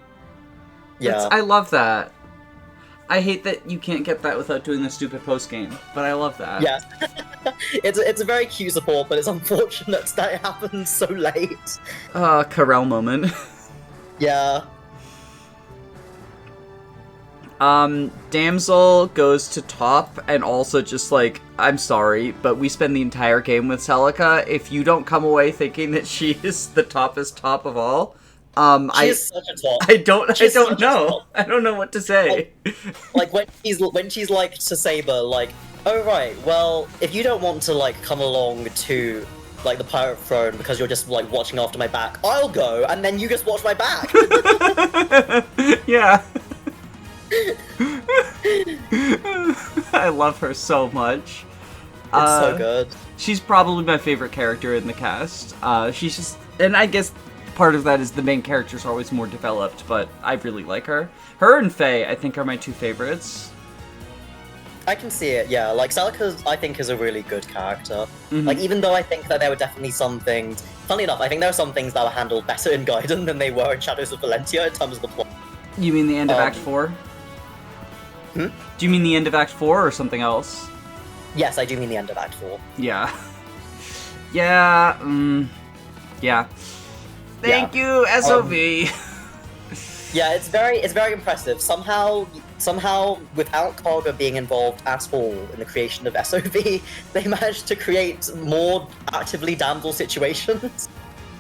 Yeah. I love that. I hate that you can't get that without doing the stupid post-game, but I love that. Yeah. It's a very cute support, but it's unfortunate that it happens so late. Carell moment. Yeah. Damsel goes to top, and also just I'm sorry, but we spend the entire game with Celica. If you don't come away thinking that she is the toppest top of all, she is such a top. I don't know. I don't know what to say. When she's to Saber, oh right, well, if you don't want to come along to the pirate throne because you're just watching after my back, I'll go, and then you just watch my back. Yeah. I love her so much. It's so good. She's probably my favorite character in the cast. She's just, and I guess part of that is the main characters are always more developed, but I really like her. Her and Faye, I think, are my two favorites. I can see it, yeah. Celica, I think, is a really good character. Mm-hmm. Even though I think that there were definitely some things... Funnily enough, I think there were some things that were handled better in Gaiden than they were in Shadows of Valentia in terms of the plot. You mean the end of Act 4? Hmm? Do you mean the end of Act 4 or something else? Yes, I do mean the end of Act 4. Yeah. Yeah, yeah. Thank you, SOV. Yeah, it's very impressive. Somehow, without Karga being involved at all in the creation of SOV, they managed to create more actively damsel situations.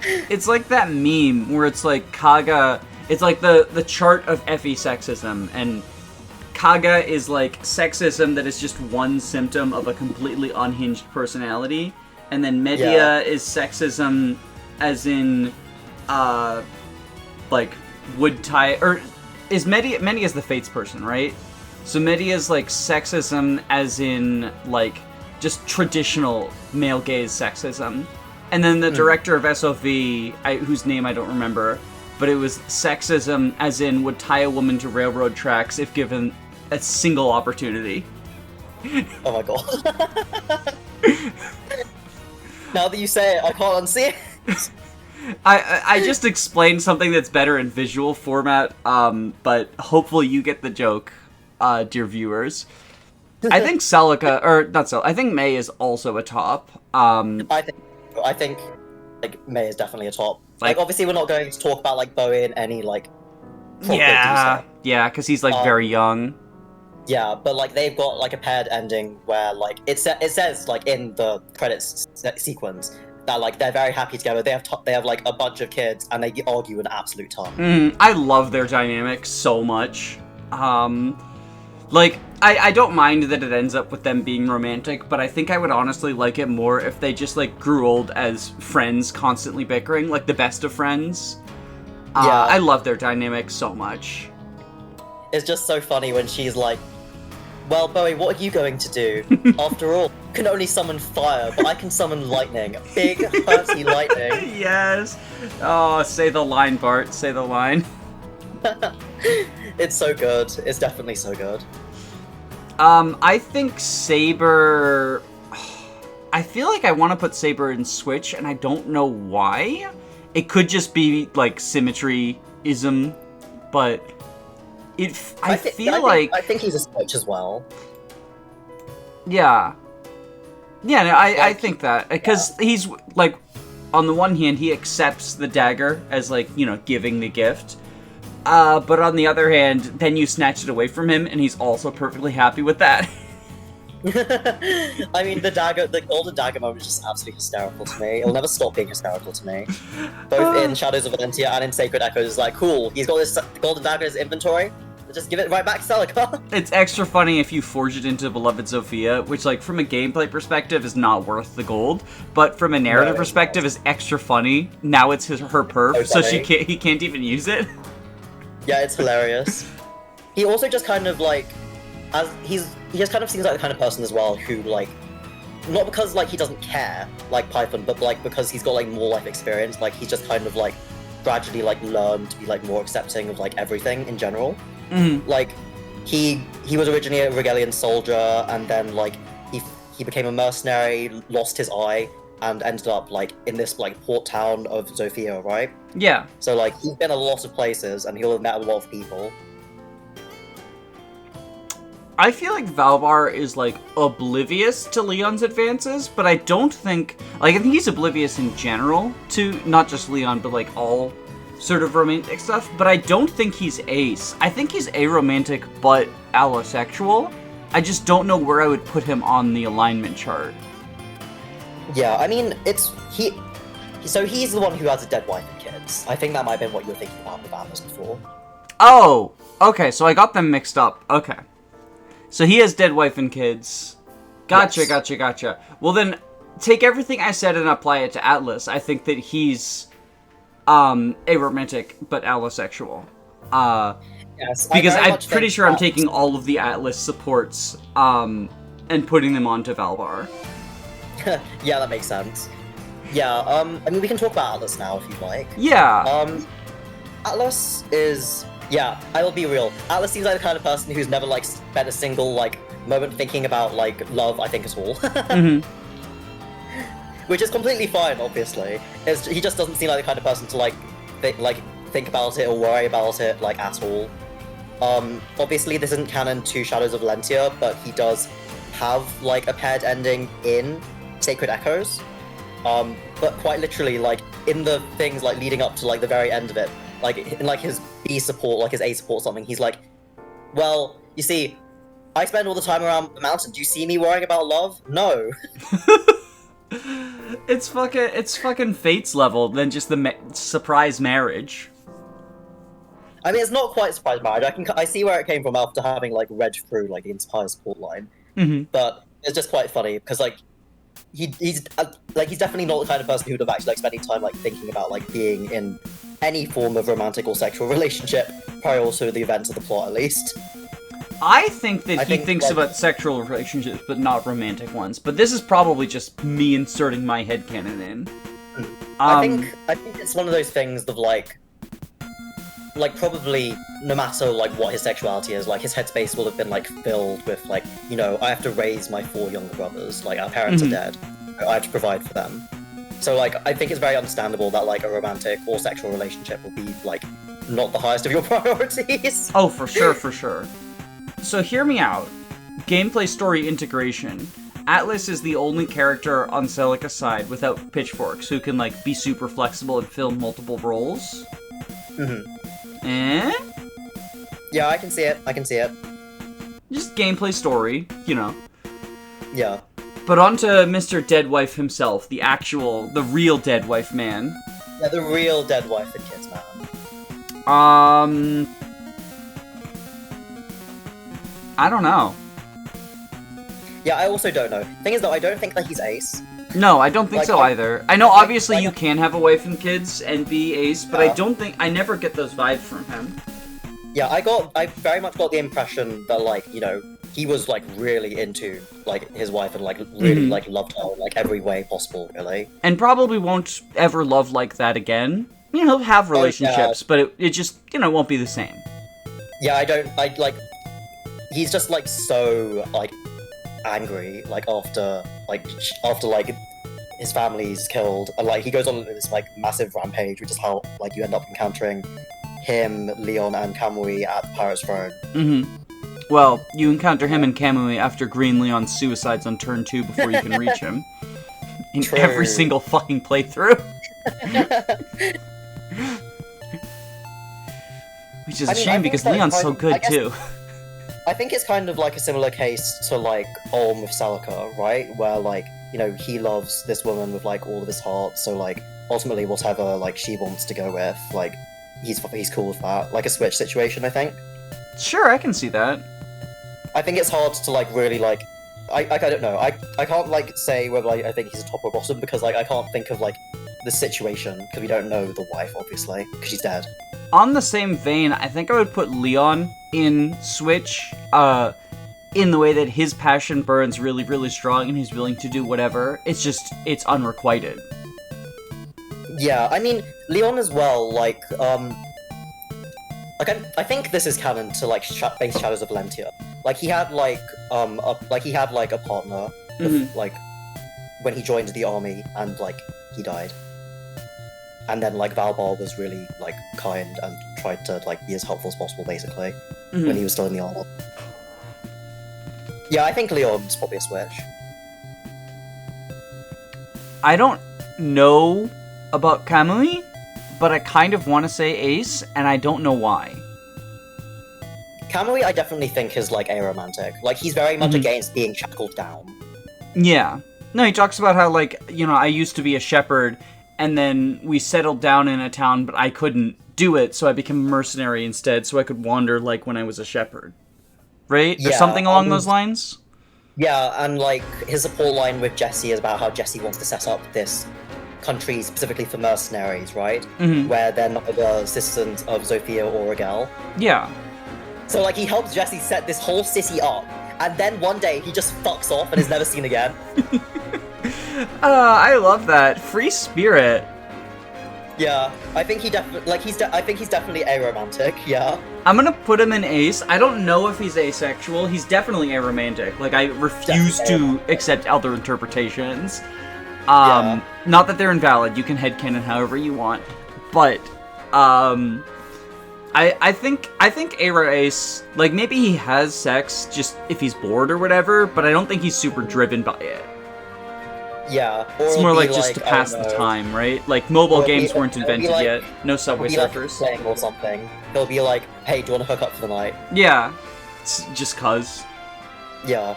It's like that meme where it's Kaga, it's the chart of FE sexism, and Kaga is sexism that is just one symptom of a completely unhinged personality, and then Medea is sexism as in, would tie, or is Medea's the Fates person, right? So Medea's sexism as in just traditional male gaze sexism, and then the director of SOV, whose name I don't remember, but it was sexism as in would tie a woman to railroad tracks if given a single opportunity. Oh my god. Now that you say it, I can't unsee it. I just explained something that's better in visual format, but hopefully you get the joke, dear viewers. I think Celica, or not Celica, I think May is also a top. I think May is definitely a top. Obviously we're not going to talk about Bowie in any yeah, because he's very young. Yeah, but they've got a paired ending where it says in the credits sequence that they're very happy together. They have a bunch of kids and they argue an absolute ton. I love their dynamic so much. I don't mind that it ends up with them being romantic, but I think I would honestly like it more if they just grew old as friends, constantly bickering, the best of friends. I love their dynamic so much. It's just so funny when she's Well, Bowie, what are you going to do? After all, you can only summon fire, but I can summon lightning. Big, hearty lightning. Yes! Oh, say the line, Bart. Say the line. It's so good. It's definitely so good. I think Saber... I feel like I want to put Saber in Switch, and I don't know why. It could just be, like, symmetry-ism, but... I think he's a Switch as well. Yeah. Yeah, no, I think that. Because he's, like, on the one hand, he accepts the dagger as, like, you know, giving the gift. But on the other hand, then you snatch it away from him, and he's also perfectly happy with that. I mean, the golden dagger moment is just absolutely hysterical to me. It'll never stop being hysterical to me. Both in Shadows of Valentia and in Sacred Echoes, it's like, cool, he's got this golden dagger in his inventory. Just give it right back to Celica. It's extra funny if you forge it into Beloved Sophia, which, like, from a gameplay perspective is not worth the gold, but from a narrative perspective is extra funny. Now it's her perf, so he can't even use it. Yeah, it's hilarious. He also just kind of, like, he just kind of seems like the kind of person as well who, like, not because, like, he doesn't care, like Python, but, like, because he's got, like, more life experience. Like, he's just kind of, like, gradually, like, learned to be, like, more accepting of, like, everything in general. Mm-hmm. Like, he was originally a Regalian soldier, and then, like, he became a mercenary, lost his eye, and ended up, like, in this, like, port town of Zofia, right? Yeah. So, like, he's been a lot of places, and he'll have met a lot of people. I feel like Valbar is, like, oblivious to Leon's advances, but I don't think... Like, I think he's oblivious in general to not just Leon, but, like, all sort of romantic stuff, but I don't think he's ace. I think he's aromantic, but allosexual. I just don't know where I would put him on the alignment chart. Yeah, I mean, so he's the one who has a dead wife and kids. I think that might have been what you were thinking about with Atlas before. Oh! Okay, so I got them mixed up. Okay. So he has dead wife and kids. Gotcha, yes. Gotcha. Well then, take everything I said and apply it to Atlas. I think that he's aromantic, but allosexual. Yes, because I'm pretty sure I'm taking all of the Atlas supports and putting them onto Valbar. Yeah, that makes sense. Yeah, I mean, we can talk about Atlas now if you'd like. Yeah. Atlas is... Yeah, I will be real. Atlas seems like the kind of person who's never, like, spent a single, like, moment thinking about, like, love, I think, at all. Mm-hmm. Which is completely fine, obviously. He just doesn't seem like the kind of person to, like, think about it or worry about it, like, at all. Obviously, this isn't canon to Shadows of Valentia, but he does have, like, a paired ending in Sacred Echoes. But quite literally, like, in the things, like, leading up to, like, the very end of it, like, in, like, his B support, like, his A support or something, he's like, well, you see, I spend all the time around the mountain. Do you see me worrying about love? No. It's fucking Fate's level than just the surprise marriage. I mean, it's not quite surprise marriage. I see where it came from after having, like, read through, like, the entire support line. Mm-hmm. But it's just quite funny, because, like, he's definitely not the kind of person who would have actually, like, spending time, like, thinking about, like, being in any form of romantic or sexual relationship prior to the events of the plot, at least. I think that he thinks about sexual relationships, but not romantic ones. But this is probably just me inserting my headcanon in. I think it's one of those things of, like, probably, no matter, like, what his sexuality is, like, his headspace will have been, like, filled with, like, you know, I have to raise my 4 younger brothers, like, our parents are dead, I have to provide for them. So, like, I think it's very understandable that, like, a romantic or sexual relationship will be, like, not the highest of your priorities. Oh, for sure. So hear me out. Gameplay story integration. Atlas is the only character on Celica's side without pitchforks who can, like, be super flexible and fill multiple roles. Mm-hmm. Eh? Yeah, I can see it. Just gameplay story, you know. Yeah. But on to Mr. Deadwife himself, the real Deadwife man. Yeah, the real Deadwife and kids man. I don't know. Yeah, I also don't know. Thing is, though, I don't think that he's ace. No, I don't think so either. I know, obviously, you can have a wife and kids and be ace, but I never get those vibes from him. Yeah, I very much got the impression that, like, you know, he was, like, really into, like, his wife and, like, really, like, loved her in, like, every way possible, really. And probably won't ever love like that again. You know, he'll have relationships, but it just, you know, won't be the same. Yeah, he's just, like, so, like, angry, like, after his family's killed, and, like, he goes on this, like, massive rampage, which is how, like, you end up encountering him, Leon, and Kamui at the Pirate's Throne. Well, you encounter him and Kamui after Green Leon suicides on turn 2 before you can reach him. In every single fucking playthrough. Which is a shame because Leon's so good too. I think it's kind of like a similar case to, like, Olm with Celica, right? Where, like, you know, he loves this woman with, like, all of his heart, so, like, ultimately whatever, like, she wants to go with, like, he's cool with that. Like a Switch situation, I think. Sure, I can see that. I think it's hard to, like, really, like... I don't know. I can't, like, say whether, like, I think he's a top or bottom, because, like, I can't think of, like, the situation, because we don't know the wife, obviously, because she's dead. On the same vein, I think I would put Leon in Switch, in the way that his passion burns really, really strong and he's willing to do whatever. It's just, it's unrequited. Yeah, I mean, Leon as well, like, I think this is canon to, like, base Shadows of Valentia. Like, he had, like, a partner, with, like, when he joined the army, and, like, he died. And then, like, Valbar was really, like, kind and tried to, like, be as helpful as possible, basically, when he was still in the army. Yeah, I think Leon's probably a Switch. I don't know about Kamui, but I kind of want to say Ace, and I don't know why. Kamui, I definitely think is, like, aromantic. Like, he's very much against being shackled down. Yeah. No, he talks about how, like, you know, I used to be a shepherd, and then we settled down in a town, but I couldn't do it, so I became a mercenary instead, so I could wander, like, when I was a shepherd. Right? Yeah, or something along those lines? Yeah, and, like, his support line with Jesse is about how Jesse wants to set up this country specifically for mercenaries, right? Where they're not the citizens of Zofia or Rigel. Yeah. So, like, he helps Jesse set this whole city up, and then one day he just fucks off and is never seen again. I love that. Free spirit. Yeah, I think he definitely, like, I think he's definitely aromantic, yeah. I'm gonna put him in Ace. I don't know if he's asexual. He's definitely aromantic. Like, I refuse to accept other interpretations. Not that they're invalid. You can headcanon however you want. But, I think Aero Ace, like, maybe he has sex just if he's bored or whatever, but I don't think he's super driven by it. Yeah. Or it's more like just to pass the time, right? Like, mobile games weren't invented yet. No Subway Surfers. Like or something. He'll be like, hey, do you want to hook up for the night? Yeah. It's just cuz. Yeah.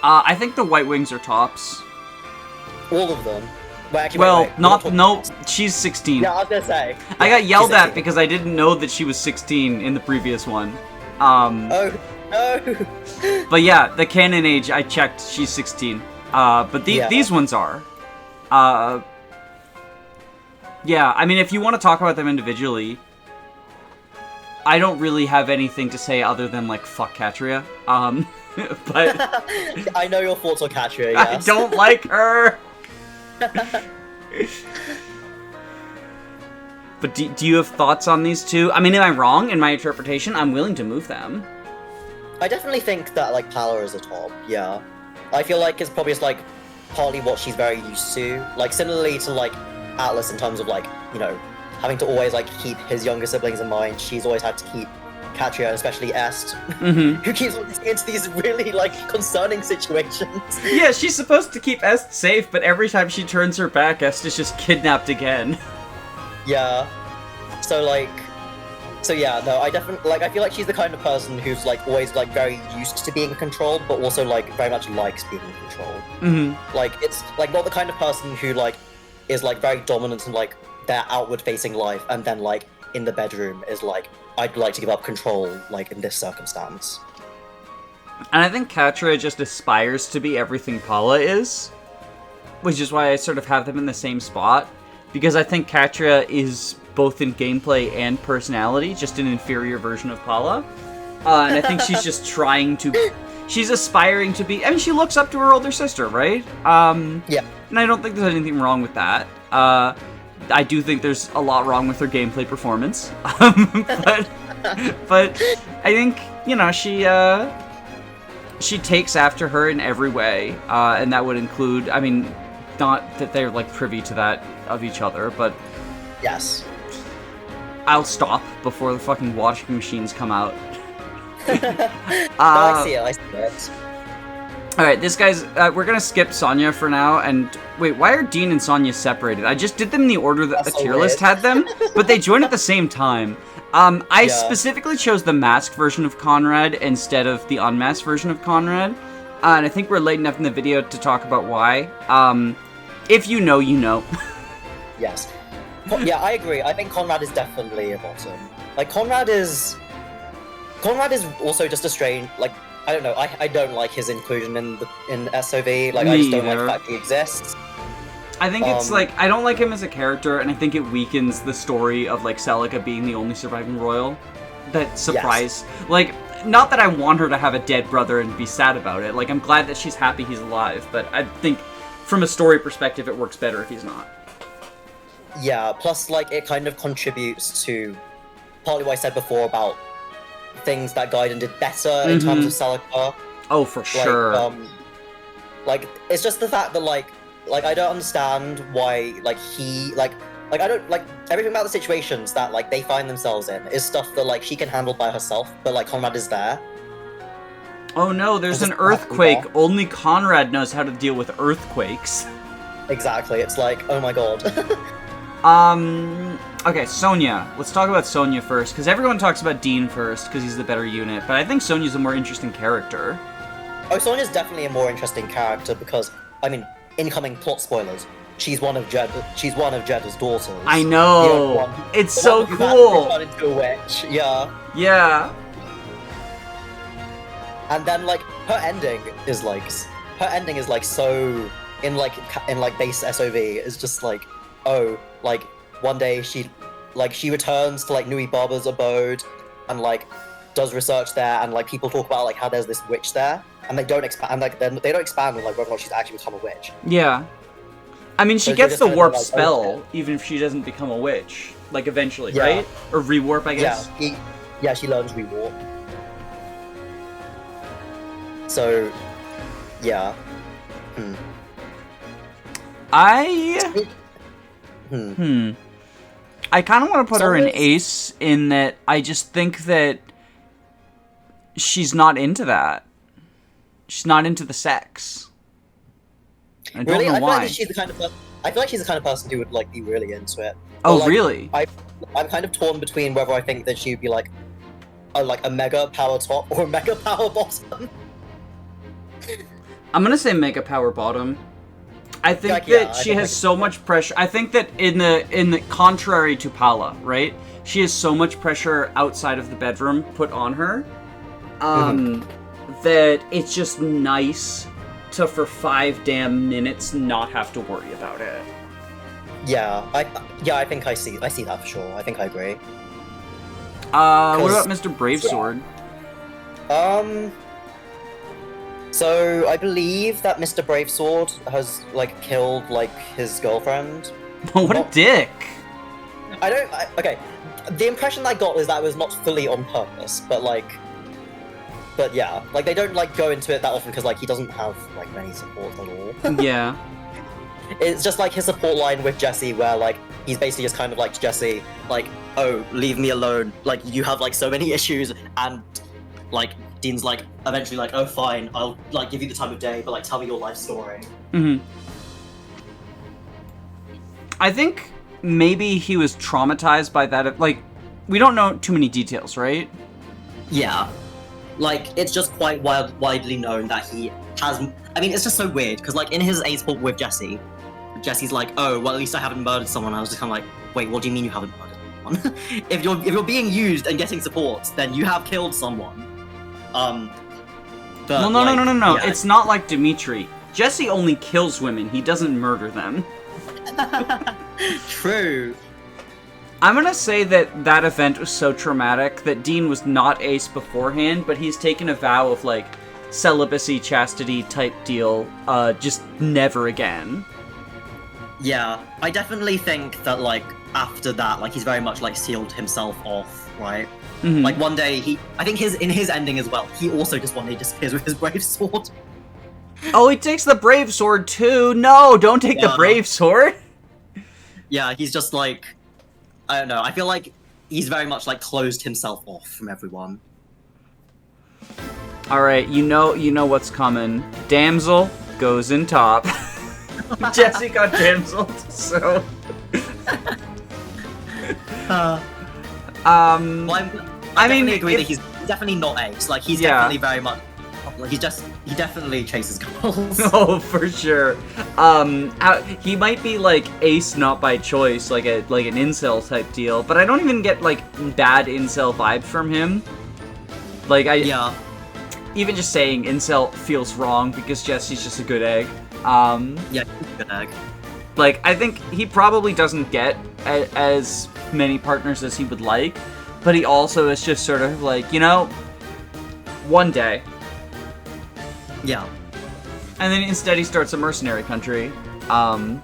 I think the White Wings are tops. All of them. No, she's 16. Yeah, I was gonna say. I got yelled at because I didn't know that she was 16 in the previous one. Oh, no! But yeah, the canon age, I checked, she's 16. But these ones are. Yeah, I mean, if you want to talk about them individually, I don't really have anything to say other than, like, fuck Katria. But... I know your thoughts on Katria, yes. I don't like her! But do you have thoughts on these two? I mean, am I wrong in my interpretation? I'm willing to move them. I definitely think that, like, Pala is a top, yeah. I feel like it's probably just, like, partly what she's very used to. Like, similarly to, like, Atlas in terms of, like, you know, having to always, like, keep his younger siblings in mind, she's always had to keep Katria, especially Est, who keeps getting into these really, like, concerning situations. Yeah, she's supposed to keep Est safe, but every time she turns her back, Est is just kidnapped again. Yeah. So yeah, no, I definitely, like, I feel like she's the kind of person who's, like, always, like, very used to being controlled, but also, like, very much likes being in control. Like, it's, like, not the kind of person who, like, is, like, very dominant in, like, their outward-facing life, and then, like, in the bedroom is, like, I'd like to give up control, like, in this circumstance. And I think Katria just aspires to be everything Paula is, which is why I sort of have them in the same spot, because I think Katria is both in gameplay and personality, just an inferior version of Paula. And I think she's just trying to... She's aspiring to be... I mean, she looks up to her older sister, right? Yeah. And I don't think there's anything wrong with that. I do think there's a lot wrong with her gameplay performance. but I think, you know, she takes after her in every way. And that would include... I mean, not that they're, like, privy to that of each other, but... Yes. I'll stop before the fucking washing machines come out. I see it. Alright, this guy's... we're gonna skip Sonia for now, and... Wait, why are Dean and Sonia separated? I just did them in the order that the tier list had them, but they joined at the same time. I specifically chose the masked version of Conrad instead of the unmasked version of Conrad, and I think we're late enough in the video to talk about why. If you know, you know. Yes. Yeah, I agree. I think Conrad is definitely a bottom. Like, Conrad is also just a strange, like, I don't know, I don't like his inclusion in SOV, like, I just don't like the fact he exists. I think it's, like, I don't like him as a character, and I think it weakens the story of, like, Celica being the only surviving royal. That surprise. Yes. Like, not that I want her to have a dead brother and be sad about it, like, I'm glad that she's happy he's alive, but I think, from a story perspective, it works better if he's not. Yeah, plus, like, it kind of contributes to partly what I said before about things that Gaiden did better in terms of Celica. Oh, for sure. Like, it's just the fact that, like, I don't understand why, like, I don't, like, everything about the situations that, like, they find themselves in is stuff that, like, she can handle by herself, but, like, Conrad is there. Oh no, there's an earthquake. Only Conrad knows how to deal with earthquakes. Exactly, it's like, oh my god. Okay, Sonia. Let's talk about Sonia first, because everyone talks about Dean first, because he's the better unit, but I think Sonia's a more interesting character. Oh, Sonia's definitely a more interesting character, because, I mean, incoming plot spoilers. She's one of Jedah's daughters. I know! It's so cool! Turned into a witch, yeah. Yeah. And then, like, her ending is, so, in base SOV, is just, like, oh, like, one day she returns to, like, Nui Baba's abode, and, like, does research there, and, like, people talk about, like, how there's this witch there, and they don't expand, they don't expand on, like, whether or not she's actually become a witch. Yeah. I mean, she gets the warp spell, even if she doesn't become a witch, like, eventually, right? Or rewarp, I guess? Yeah, she learns rewarp. So, yeah. I kind of want to put her in ace in that I just think that she's not into that. She's not into the sex. I don't know why. I feel like she's the kind of person who would, like, be really into it. Oh, like, really? I'm kind of torn between whether I think that she'd be, like a mega power top or a mega power bottom. I'm gonna say mega power bottom. I think that she has so much pressure. I think that in the contrary to Paula, right? She has so much pressure outside of the bedroom put on her, that it's just nice to, for 5 damn minutes, not have to worry about it. Yeah, I think I see that for sure. I think I agree. What about Mr. Bravesword? So, I believe that Mr. Bravesword has, like, killed, like, his girlfriend. What a dick! Okay, the impression I got is that it was not fully on purpose, but yeah, like, they don't, like, go into it that often because, like, he doesn't have, like, many support at all. Yeah. It's just, like, his support line with Jesse where, like, he's basically just kind of like, Jesse, like, oh, leave me alone, like, you have, like, so many issues, and, like, Dean's like, eventually like, oh fine, I'll, like, give you the time of day, but, like, tell me your life story. I think maybe he was traumatized by that, like, we don't know too many details, right? Yeah. Like, it's just quite widely known that he has, I mean, it's just so weird, because, like, in his ace port with Jesse, Jesse's like, oh, well, at least I haven't murdered someone. I was just kind of like, wait, what do you mean you haven't murdered someone? if you're being used and getting support, then you have killed someone. But, no. Yeah. It's not like Dimitri. Jesse only kills women. He doesn't murder them. True. I'm gonna say that event was so traumatic that Dean was not ace beforehand, but he's taken a vow of, like, celibacy, chastity type deal, just never again. Yeah, I definitely think that, like, after that, like, he's very much, like, sealed himself off, right? Mm-hmm. Like, one day, I think in his ending as well, he also just one day disappears with his brave sword. Oh, he takes the brave sword, too! No, don't take the brave sword! Yeah, he's just, like... I don't know, I feel like he's very much, like, closed himself off from everyone. Alright, you know what's coming. Damsel goes in top. Jesse got damseled, so... Well, I definitely agree that he's definitely not ace. Like, he's definitely very much... He definitely chases girls. Oh, for sure. He might be like ace not by choice, like an incel type deal, but I don't even get like bad incel vibes from him. Like even just saying incel feels wrong because Jesse's just a good egg. Yeah, he's a good egg. Like, I think he probably doesn't get as many partners as he would like, but he also is just sort of like, you know, one day. Yeah. And then instead he starts a mercenary country. Does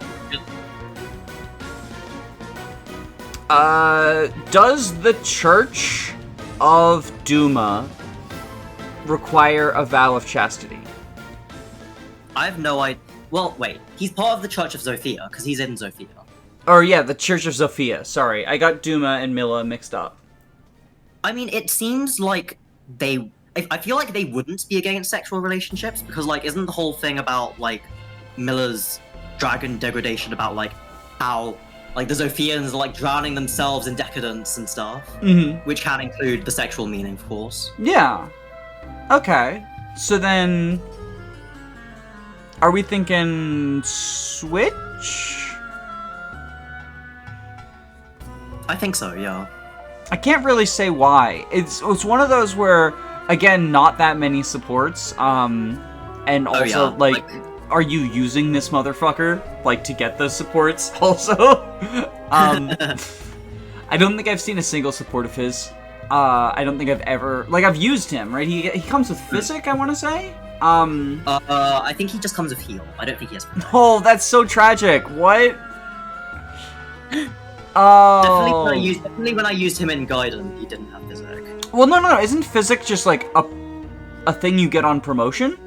the Church of Duma require a vow of chastity? I have no idea. Well, wait. He's part of the Church of Zofia, because he's in Zofia. Or yeah, the Church of Zofia. Sorry, I got Duma and Milla mixed up. I mean, it seems like I feel like they wouldn't be against sexual relationships, because, like, isn't the whole thing about, like, Milla's dragon degradation about, like, how, like, the Zofians are, like, drowning themselves in decadence and stuff? Mm-hmm. Which can include the sexual meaning, of course. Yeah. Okay. So then... Are we thinking... Switch? I think so, yeah. I can't really say why. It's one of those where... Again, not that many supports, and also, like, are you using this motherfucker, like, to get those supports, also? I don't think I've seen a single support of his. I don't think I've ever, like, I've used him, right? He comes with Physic, I want to say? I think he just comes with heal. I don't think he has... Oh, that's so tragic. What? Oh. Definitely when I used him in Gaiden, he didn't have Physic. Well, no. Isn't Physic just, like, a thing you get on promotion?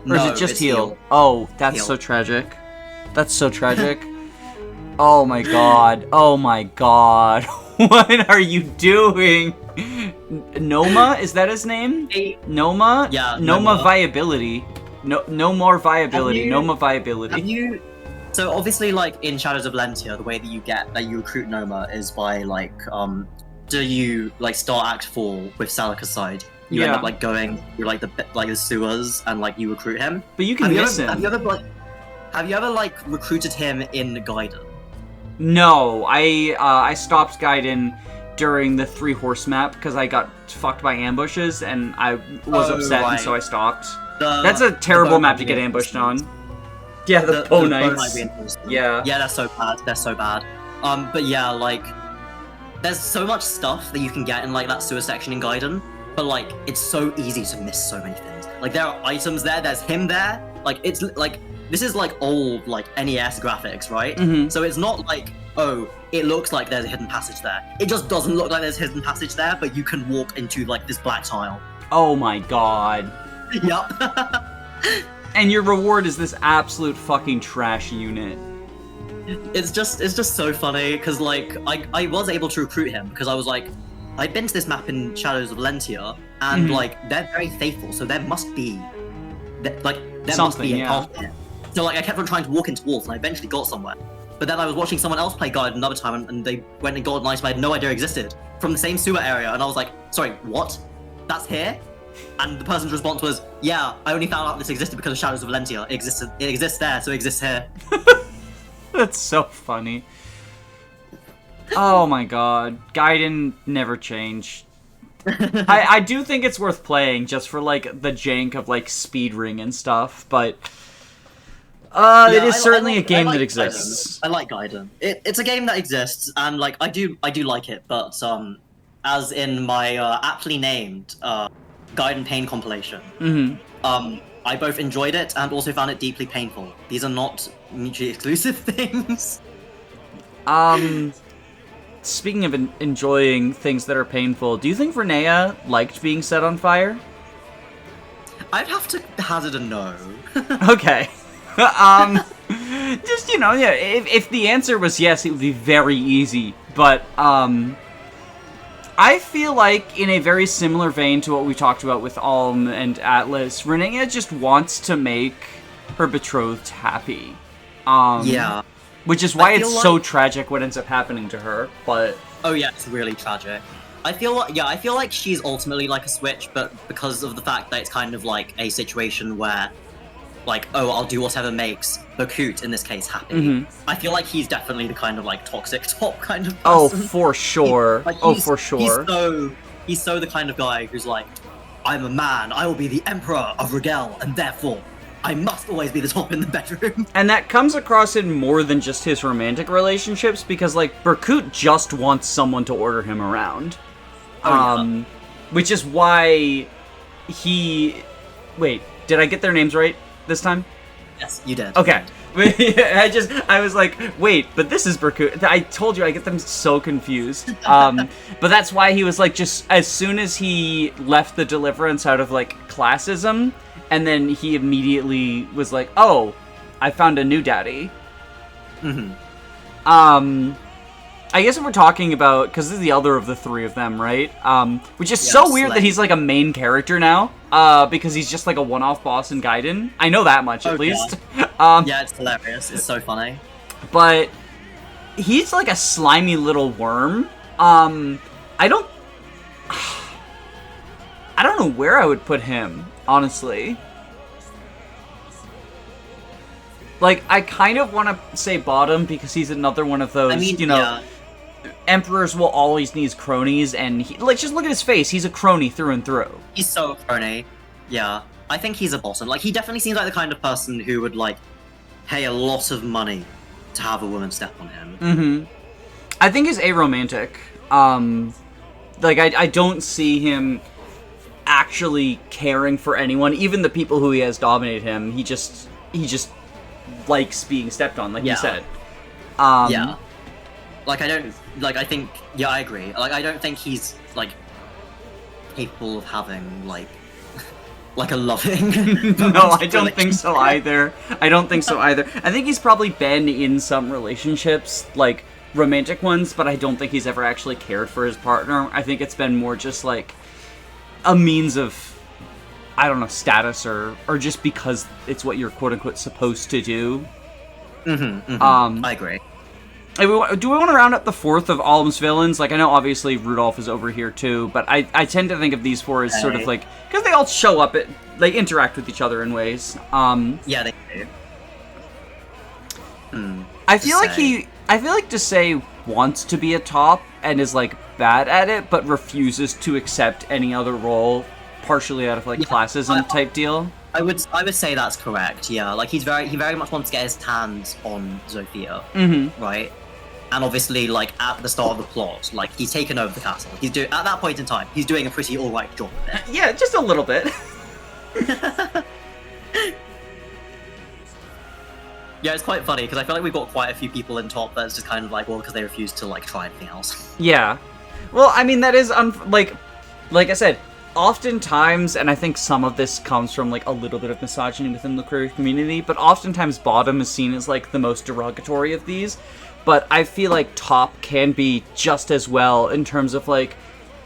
Or is it just heal? Oh, that's so tragic. That's so tragic. Oh my god. Oh my god. What are you doing? Noma? Is that his name? Noma? Yeah, Noma viability. No more viability. Noma viability. So obviously, like, in Shadows of Valentia, the way that you recruit Noma is by, like, do you, like, start Act 4 with Celica's side? You end up, like, going through, like, the sewers and, like, you recruit him. But you can miss him. Have you ever, like, recruited him in Gaiden? No, I stopped Gaiden during the 3 horse map because I got fucked by ambushes and I was upset and so I stopped. That's a terrible map to get ambushed on. Yeah, the Bow Knights. Yeah. Yeah, they're so bad. They're so bad. But yeah, like, there's so much stuff that you can get in, like, that sewer section in Gaiden, but, like, it's so easy to miss so many things. Like, there are items there, there's him there, like, it's, like, this is, like, old, like, NES graphics, right? Mm-hmm. So it's not like, oh, it looks like there's a hidden passage there. It just doesn't look like there's a hidden passage there, but you can walk into, like, this black tile. Oh my god. Yup. And your reward is this absolute fucking trash unit. It's just so funny, because, like, I was able to recruit him, because I was like, I've been to this map in Shadows of Valentia, and, like, they're very faithful, so there must be, there must be a path here. So, like, I kept on trying to walk into walls, and I eventually got somewhere. But then I was watching someone else play Guide another time, and they went and got an item I had no idea existed, from the same sewer area, and I was like, sorry, what? That's here? And the person's response was, yeah, I only found out this existed because of Shadows of Valentia. It exists there, so it exists here. That's so funny. Oh my god. Gaiden never changed. I do think it's worth playing just for, like, the jank of, like, speed ring and stuff, but... It is certainly a game that like exists. Gaiden. I like Gaiden. It's a game that exists, and like I do like it. But as in my aptly named Gaiden Pain compilation, I both enjoyed it and also found it deeply painful. These are not mutually exclusive things. Speaking of enjoying things that are painful, do you think Renea liked being set on fire? I'd have to hazard a no. Okay. Just, you know, yeah, if the answer was yes, it would be very easy. But, I feel like, in a very similar vein to what we talked about with Alm and Atlas, Renea just wants to make her betrothed happy. Yeah. Which is why it's so tragic what ends up happening to her, but... Oh yeah, it's really tragic. I feel like she's ultimately like a switch, but because of the fact that it's kind of like a situation where, like, oh, I'll do whatever makes Berkut, in this case, happy. I feel like he's definitely the kind of, like, toxic top kind of person. Oh, for sure. For sure. He's so the kind of guy who's like, I'm a man, I will be the Emperor of Rigel, and therefore, I must always be the top in the bedroom. And that comes across in more than just his romantic relationships, because, like, Berkut just wants someone to order him around. Which is why he... Wait, did I get their names right this time? Yes, you did. Okay. I was like, wait, but this is Berkut. I told you, I get them so confused. But that's why he was like, just as soon as he left the Deliverance out of, like, classism, and then he immediately was like, oh, I found a new daddy. I guess if we're talking about, because this is the elder of the three of them, right? Which is so weird that he's like a main character now, because he's just like a one-off boss in Gaiden. I know that much, at least. Yeah, it's hilarious. It's so funny. But he's like a slimy little worm. I don't know where I would put him, honestly. Like, I kind of want to say bottom because he's another one of those, emperors will always need cronies, and like, just look at his face. He's a crony through and through. He's so crony. Yeah. I think he's a bottom. Like, he definitely seems like the kind of person who would, like, pay a lot of money to have a woman step on him. I think he's aromantic. Like, I don't see him actually caring for anyone, even the people who he has dominate him. He just likes being stepped on, like you said. Yeah. Like, I think, I agree. Like, I don't think he's, like, capable of having, like a loving... No, I don't think so either. I think he's probably been in some relationships, like, romantic ones, but I don't think he's ever actually cared for his partner. I think it's been more just, like, a means of, I don't know, status or just because it's what you're quote-unquote supposed to do. I agree. Do we want to round up the fourth of Alm's villains? Like, I know obviously Rudolph is over here too, but I tend to think of these four as sort of like, because they all show up they interact with each other in ways. Yeah, they do. I feel like Desai wants to be a top and is like bad at it, but refuses to accept any other role, partially out of like classism type deal. I would say that's correct. Yeah, like he very much wants to get his hands on Zofia, right? And obviously, like at the start of the plot, like he's taken over the castle. At that point in time, he's doing a pretty alright job of it. Yeah, just a little bit. Yeah, it's quite funny because I feel like we've got quite a few people in top that's just kind of like, well, because they refuse to like try anything else. Yeah, well, I mean that is like I said. Oftentimes, and I think some of this comes from like a little bit of misogyny within the queer community, but oftentimes bottom is seen as like the most derogatory of these. But I feel like top can be just as well in terms of like,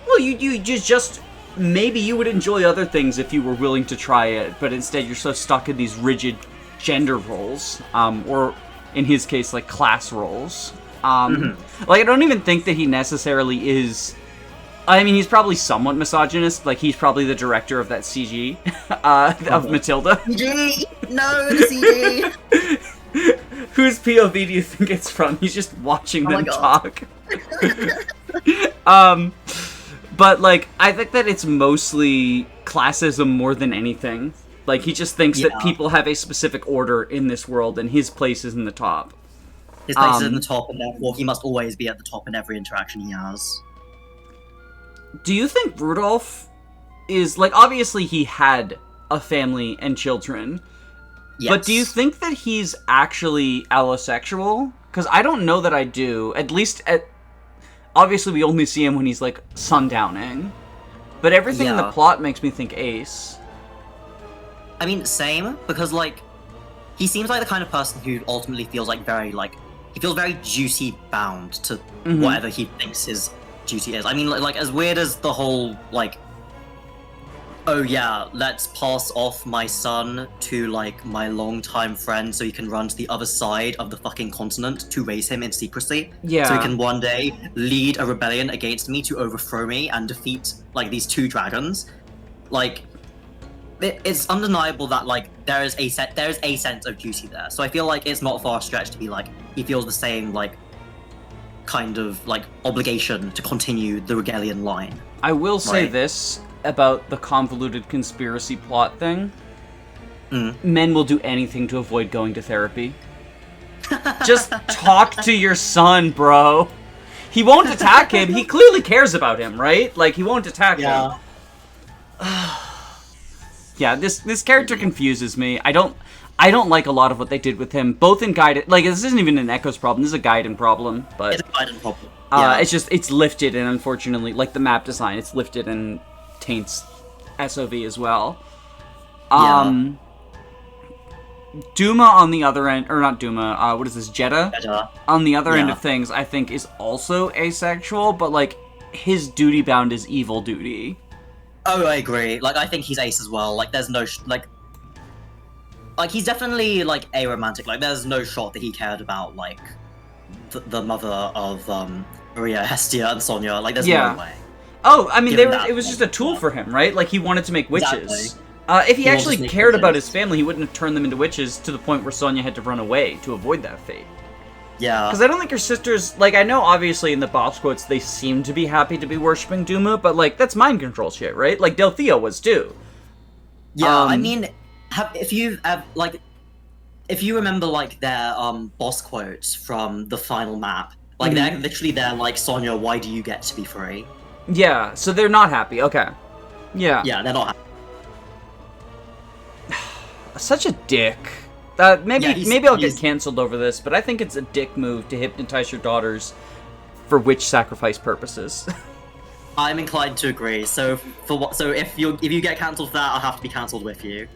well, you just maybe you would enjoy other things if you were willing to try it, but instead you're so stuck in these rigid gender roles, or in his case, like class roles. Like I don't even think that he necessarily is. I mean, he's probably somewhat misogynist. Like, he's probably the director of that CG of Matilda. CG! No, the CG! Whose POV do you think it's from? He's just watching them talk. But, like, I think that it's mostly classism more than anything. Like, he just thinks that Yeah. people have a specific order in this world, and his place is in the top. His place is in the top, and therefore he must always be at the top in every interaction he has. Do you think Rudolph is, like, obviously he had a family and children, Yes. but do you think that he's actually allosexual? Because I don't know that I do. At least, obviously we only see him when he's, like, sundowning. But everything in the Yeah. plot makes me think ace. I mean, same, because, like, he seems like the kind of person who ultimately feels, like, he feels very duty bound to whatever he thinks his duty is. I mean, like, as weird as the whole, like, oh yeah, let's pass off my son to, like, my longtime friend so he can run to the other side of the fucking continent to raise him in secrecy. Yeah. So he can one day lead a rebellion against me to overthrow me and defeat, like, these 2 dragons. Like, it's undeniable that, like, there is a sense of duty there. So I feel like it's not far stretched to be like, he feels the same, like, kind of, like, obligation to continue the rebellion line. I will say Right. this about the convoluted conspiracy plot thing. Men will do anything to avoid going to therapy. Just talk to your son, bro. He won't attack him. He clearly cares about him, right? Like, he won't attack him. Yeah, this character confuses me. I don't like a lot of what they did with him, both in Gaiden. Like, this isn't even an Echo's problem. This is a Gaiden problem, but It's a Gaiden problem. Yeah. it's lifted, and unfortunately, like the map design, it's lifted and taints SOV as well. Duma on the other end, or not Duma, what is this, Jedah? Jedah. On the other end Yeah. of things, I think is also asexual, but like, his duty bound is evil duty. Oh, I agree. Like, I think he's ace as well. Like, there's no, like, he's definitely, like, aromantic. Like, there's no shot that he cared about, like, the mother of, Maria, Hestia, and Sonia. Like, there's Yeah. no way. Oh, I mean, Given that, it was just a tool for him, right? Like, he wanted to make witches. Exactly. If he He actually wanted to make cared about witches. his family, he wouldn't have turned them into witches to the point where Sonia had to run away to avoid that fate. Yeah. Because I don't think her sisters, like, I know obviously in the box quotes they seem to be happy to be worshipping Duma, but, like, that's mind control shit, right? Like, Delthea was too. Yeah, I Um, mean, if you remember, like, their boss quotes from the final map, like, they're literally like, Sonia, why do you get to be free? Yeah, so they're not happy, okay. Yeah. Yeah, they're not happy. Such a dick. Maybe Yeah, I'll get he's- canceled over this, but I think it's a dick move to hypnotize your daughters for witch sacrifice purposes. I'm inclined to agree. So if you get cancelled for that, I'll have to be cancelled with you.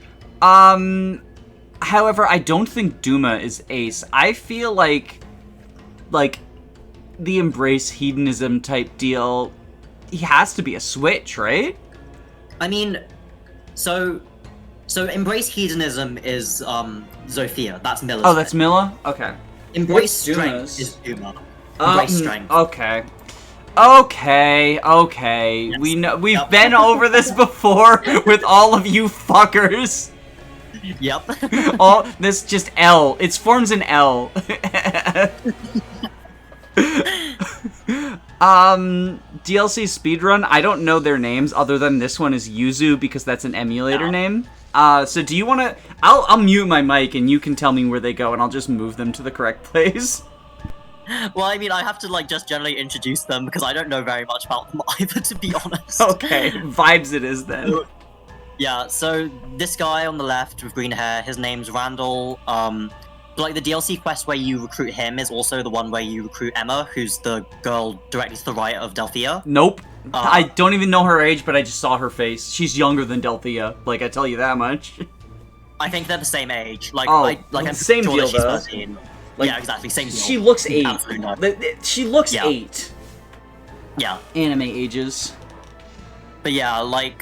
However, I don't think Duma is ace. I feel like the embrace hedonism type deal, he has to be a switch, right? I mean, so embrace hedonism is Zofia. That's Milla's. Oh, that's thing. Milla? Okay. Embrace What's Duma's? strength is Duma. Embrace strength. Okay. We know we've been over this before with all of you fuckers. Yep. All this just L. It forms an L. DLC speedrun. I don't know their names other than this one is Yuzu because that's an emulator name. So do you want to? I'll mute my mic and you can tell me where they go and I'll just move them to the correct place. Well, I mean, I have to like just generally introduce them because I don't know very much about them either, to be honest. Okay, vibes it is then. Yeah, so this guy on the left with green hair, his name's Randall. Like the DLC quest where you recruit him is also the one where you recruit Emma, who's the girl directly to the right of Delthea. Nope. I don't even know her age, but I just saw her face. She's younger than Delthea. Like, I tell you that much. I think they're the same age. Like, Oh, I'm same sure deal, that she's though. 13. Like, yeah, exactly, same deal. She looks 8. Absolutely not. She looks Yeah. 8. Yeah. Anime ages. But yeah, like,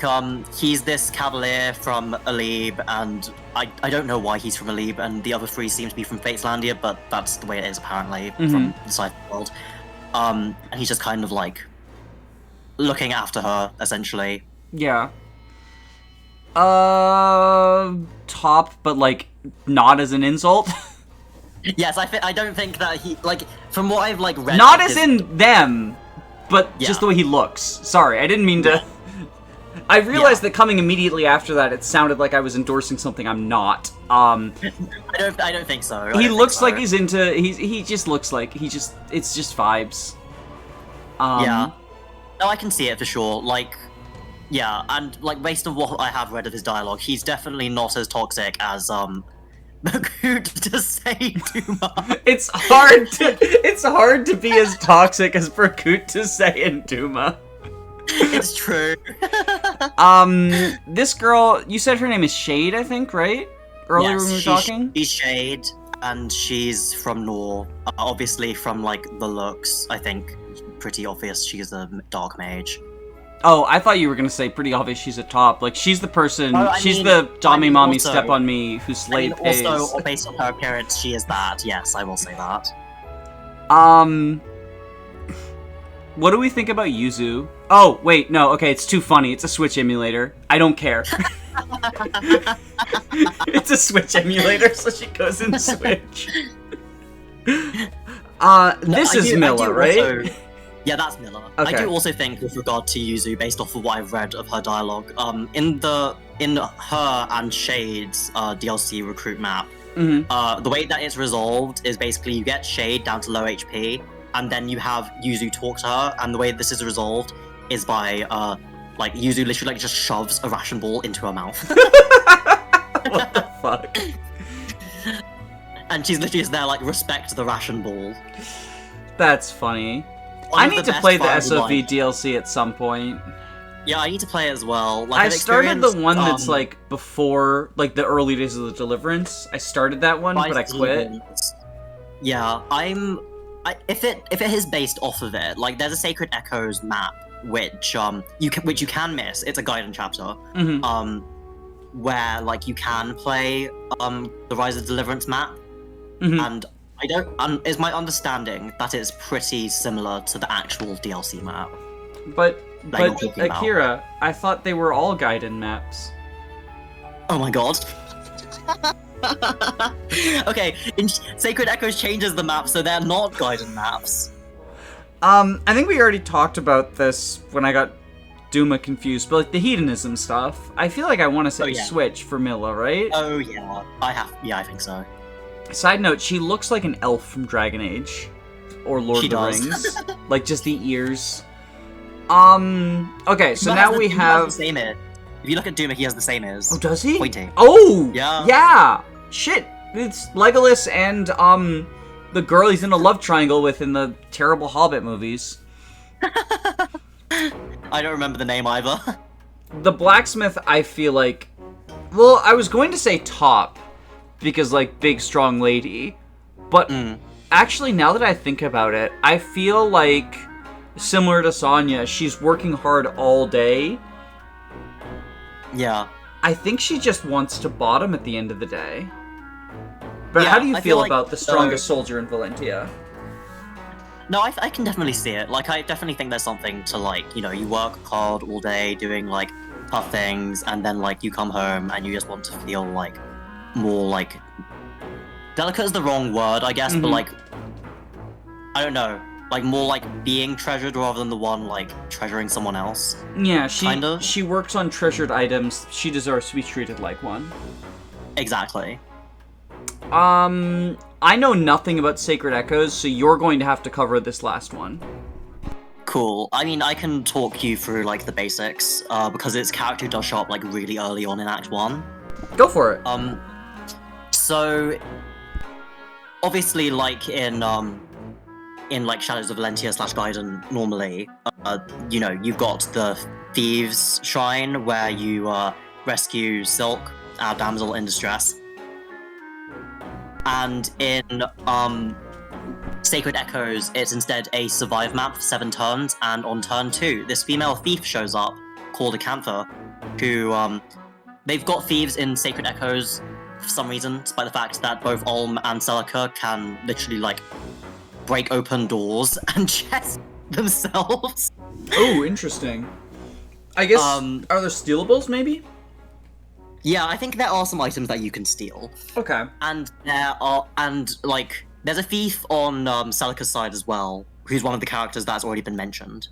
he's this cavalier from Alib, and I don't know why he's from Alib, and the other 3 seem to be from Fateslandia, but that's the way it is, apparently, from the side of the world. And he's just kind of, like, looking after her, essentially. Yeah. Top, but, like, not as an insult. Yes, I don't think that he, like, from what I've, like, read... Not of as his- in them, but just the way he looks. Sorry, I didn't mean to... I realized that coming immediately after that, it sounded like I was endorsing something I'm not. I don't think so. He looks like he's into. He just looks like it's just vibes. Yeah. No, I can see it for sure. Like, yeah, and like based on what I have read of his dialogue, he's definitely not as toxic as Berkut to say Duma. It's hard to be as toxic as Berkut to say in Duma. It's true. This girl, you said her name is Shade, I think, right? Earlier when we were talking? She's Shade, and she's from Nor. Obviously from, like, the looks, I think, pretty obvious she's a dark mage. Oh, I thought you were gonna say pretty obvious she's a top. Like, she's the person, the Dami Mommy also, Step on Me who Slade pays. Also, based on her appearance, she is that. Yes, I will say that. What do we think about Yuzu? Oh, wait, no, okay, it's too funny. It's a Switch emulator. I don't care. It's a Switch emulator, so she goes in Switch. This is Milla, right? Also, yeah, that's Milla. Okay. I do also think, with regard to Yuzu, based off of what I've read of her dialogue, in her and Shade's DLC recruit map, the way that it's resolved is basically you get Shade down to low HP, and then you have Yuzu talk to her, and the way this is resolved is by, like, Yuzu literally, like, just shoves a ration ball into her mouth. What the fuck? And she's literally just there, like, respect the ration ball. That's funny. I need to play the SOV DLC at some point. Yeah, I need to play it as well. Like, I started the one that's, like, before, like, the early days of the Deliverance. I started that one, but I quit. Yeah, if it is based off of it, like, there's a Sacred Echoes map which you can miss. It's a guidance chapter, where like you can play the Rise of Deliverance map, and it's my understanding that it's pretty similar to the actual DLC map. But Akira, I thought they were all Gaiden maps. Oh my god. Okay, Sacred Echoes changes the map, so they're not Gaiden maps. I think we already talked about this when I got Duma confused, but like the hedonism stuff, I feel like I want to say Switch for Milla, right? Oh yeah, I think so. Side note, she looks like an elf from Dragon Age. Or Lord of the Rings. Like, just the ears. Okay, so now we have... the same ear. If you look at Duma, he has the same ears. Oh, does he? Pointing. Oh! Yeah. Yeah! Shit! It's Legolas and, the girl he's in a love triangle with in the terrible Hobbit movies. I don't remember the name either. The blacksmith, I feel like... Well, I was going to say top, because, like, big, strong lady. But actually, now that I think about it, I feel like, similar to Sonia, she's working hard all day. Yeah. I think she just wants to bottom at the end of the day. But Yeah, how do you I feel feel about like, the strongest soldier in Valentia? No, I can definitely see it. Like, I definitely think there's something to, like, you know, you work hard all day doing, like, tough things, and then, like, you come home and you just want to feel, like, more, like... Delicate is the wrong word, I guess, but, like... I don't know. Like, more, like, being treasured rather than the one, like, treasuring someone else. Yeah, Kinda. she works on treasured items. She deserves to be treated like one. Exactly. I know nothing about Sacred Echoes, so you're going to have to cover this last one. Cool. I mean, I can talk you through, like, the basics, because its character does show up, like, really early on in Act 1. Go for it. So... Obviously, like, in like, Shadows of Valentia / Gaiden, normally, you know, you've got the Thieves' Shrine, where you, rescue Silk, our damsel in distress. And in, Sacred Echoes, it's instead a survive map for 7 turns, and on turn 2, this female thief shows up, called Acantha, who, they've got thieves in Sacred Echoes for some reason, despite the fact that both Ulm and Celica can literally, like, break open doors and chest themselves. Oh, interesting. I guess, are there stealables, maybe? Yeah, I think there are some items that you can steal. Okay. And like, there's a thief on Celica's side as well, who's one of the characters that's already been mentioned.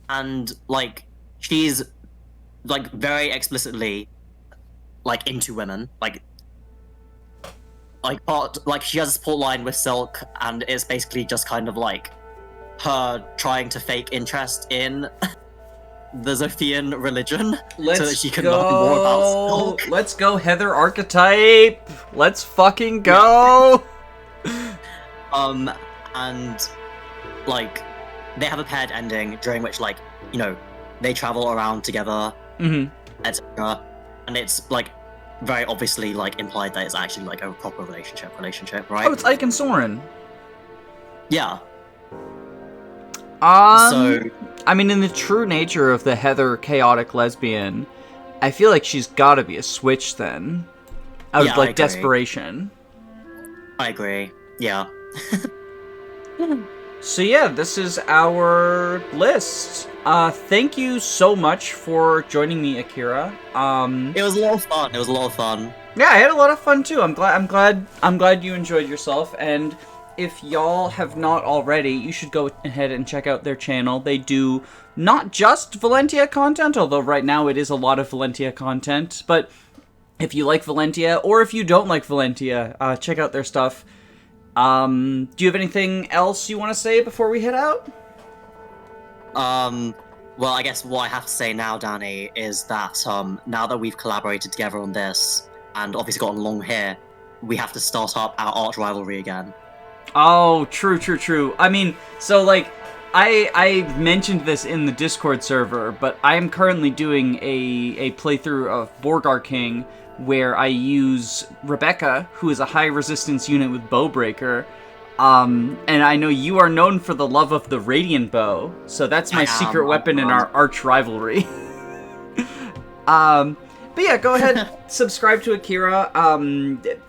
And, like, she's like very explicitly like into women, like she has a support line with Silk, and it's basically just kind of like her trying to fake interest in the Zophian religion so that she can learn more about Silk. Let's go, Heather archetype. Let's fucking go. And like they have a paired ending during which, like, you know, they travel around together, etc. And it's like very obviously like implied that it's actually like a proper relationship, right? Oh, it's Ike and Soren. Yeah. So, I mean, in the true nature of the Heather chaotic lesbian, I feel like she's got to be a switch then, out of like desperation. I agree. Yeah. So yeah, this is our list. Thank you so much for joining me, Akira. It was a lot of fun. Yeah, I had a lot of fun too. I'm glad you enjoyed yourself. And if y'all have not already, you should go ahead and check out their channel. They do not just Valentia content, although right now it is a lot of Valentia content. But if you like Valentia, or if you don't like Valentia, check out their stuff. Do you have anything else you want to say before we head out? Well, I guess what I have to say now, Danny, is that now that we've collaborated together on this, and obviously gotten along here, we have to start up our arch rivalry again. Oh, true. I mean, so like, I mentioned this in the Discord server, but I am currently doing a playthrough of Borgar King, where I use Rebecca, who is a high resistance unit with Bowbreaker. And I know you are known for the love of the Radiant Bow, so that's my secret weapon in our arch rivalry. But yeah, go ahead, subscribe to Akira.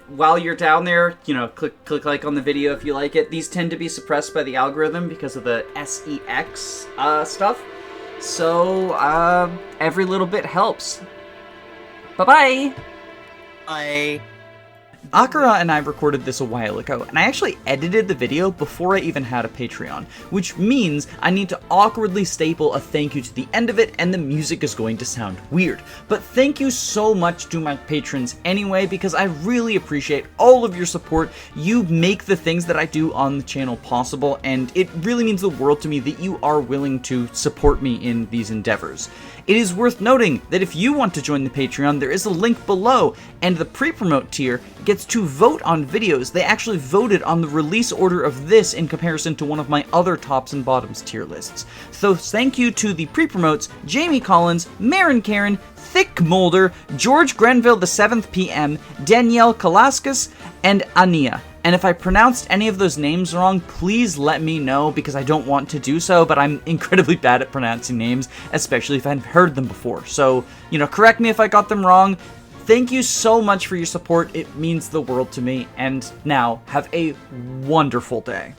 While you're down there, you know, click like on the video if you like it. These tend to be suppressed by the algorithm because of the SEX stuff. So every little bit helps. Bye-bye! Bye! Akira and I recorded this a while ago, and I actually edited the video before I even had a Patreon, which means I need to awkwardly staple a thank you to the end of it, and the music is going to sound weird. But thank you so much to my patrons anyway, because I really appreciate all of your support. You make the things that I do on the channel possible, and it really means the world to me that you are willing to support me in these endeavors. It is worth noting that if you want to join the Patreon, there is a link below, and the pre-promote tier gets to vote on videos. They actually voted on the release order of this in comparison to one of my other tops and bottoms tier lists. So thank you to the pre-promotes, Jamie Collins, Marin Karen, Thick Molder, George Grenville the 7th PM, Danielle Kalaskas, and Ania. And if I pronounced any of those names wrong, please let me know, because I don't want to do so, but I'm incredibly bad at pronouncing names, especially if I haven't heard them before. So, you know, correct me if I got them wrong. Thank you so much for your support. It means the world to me. And now, have a wonderful day.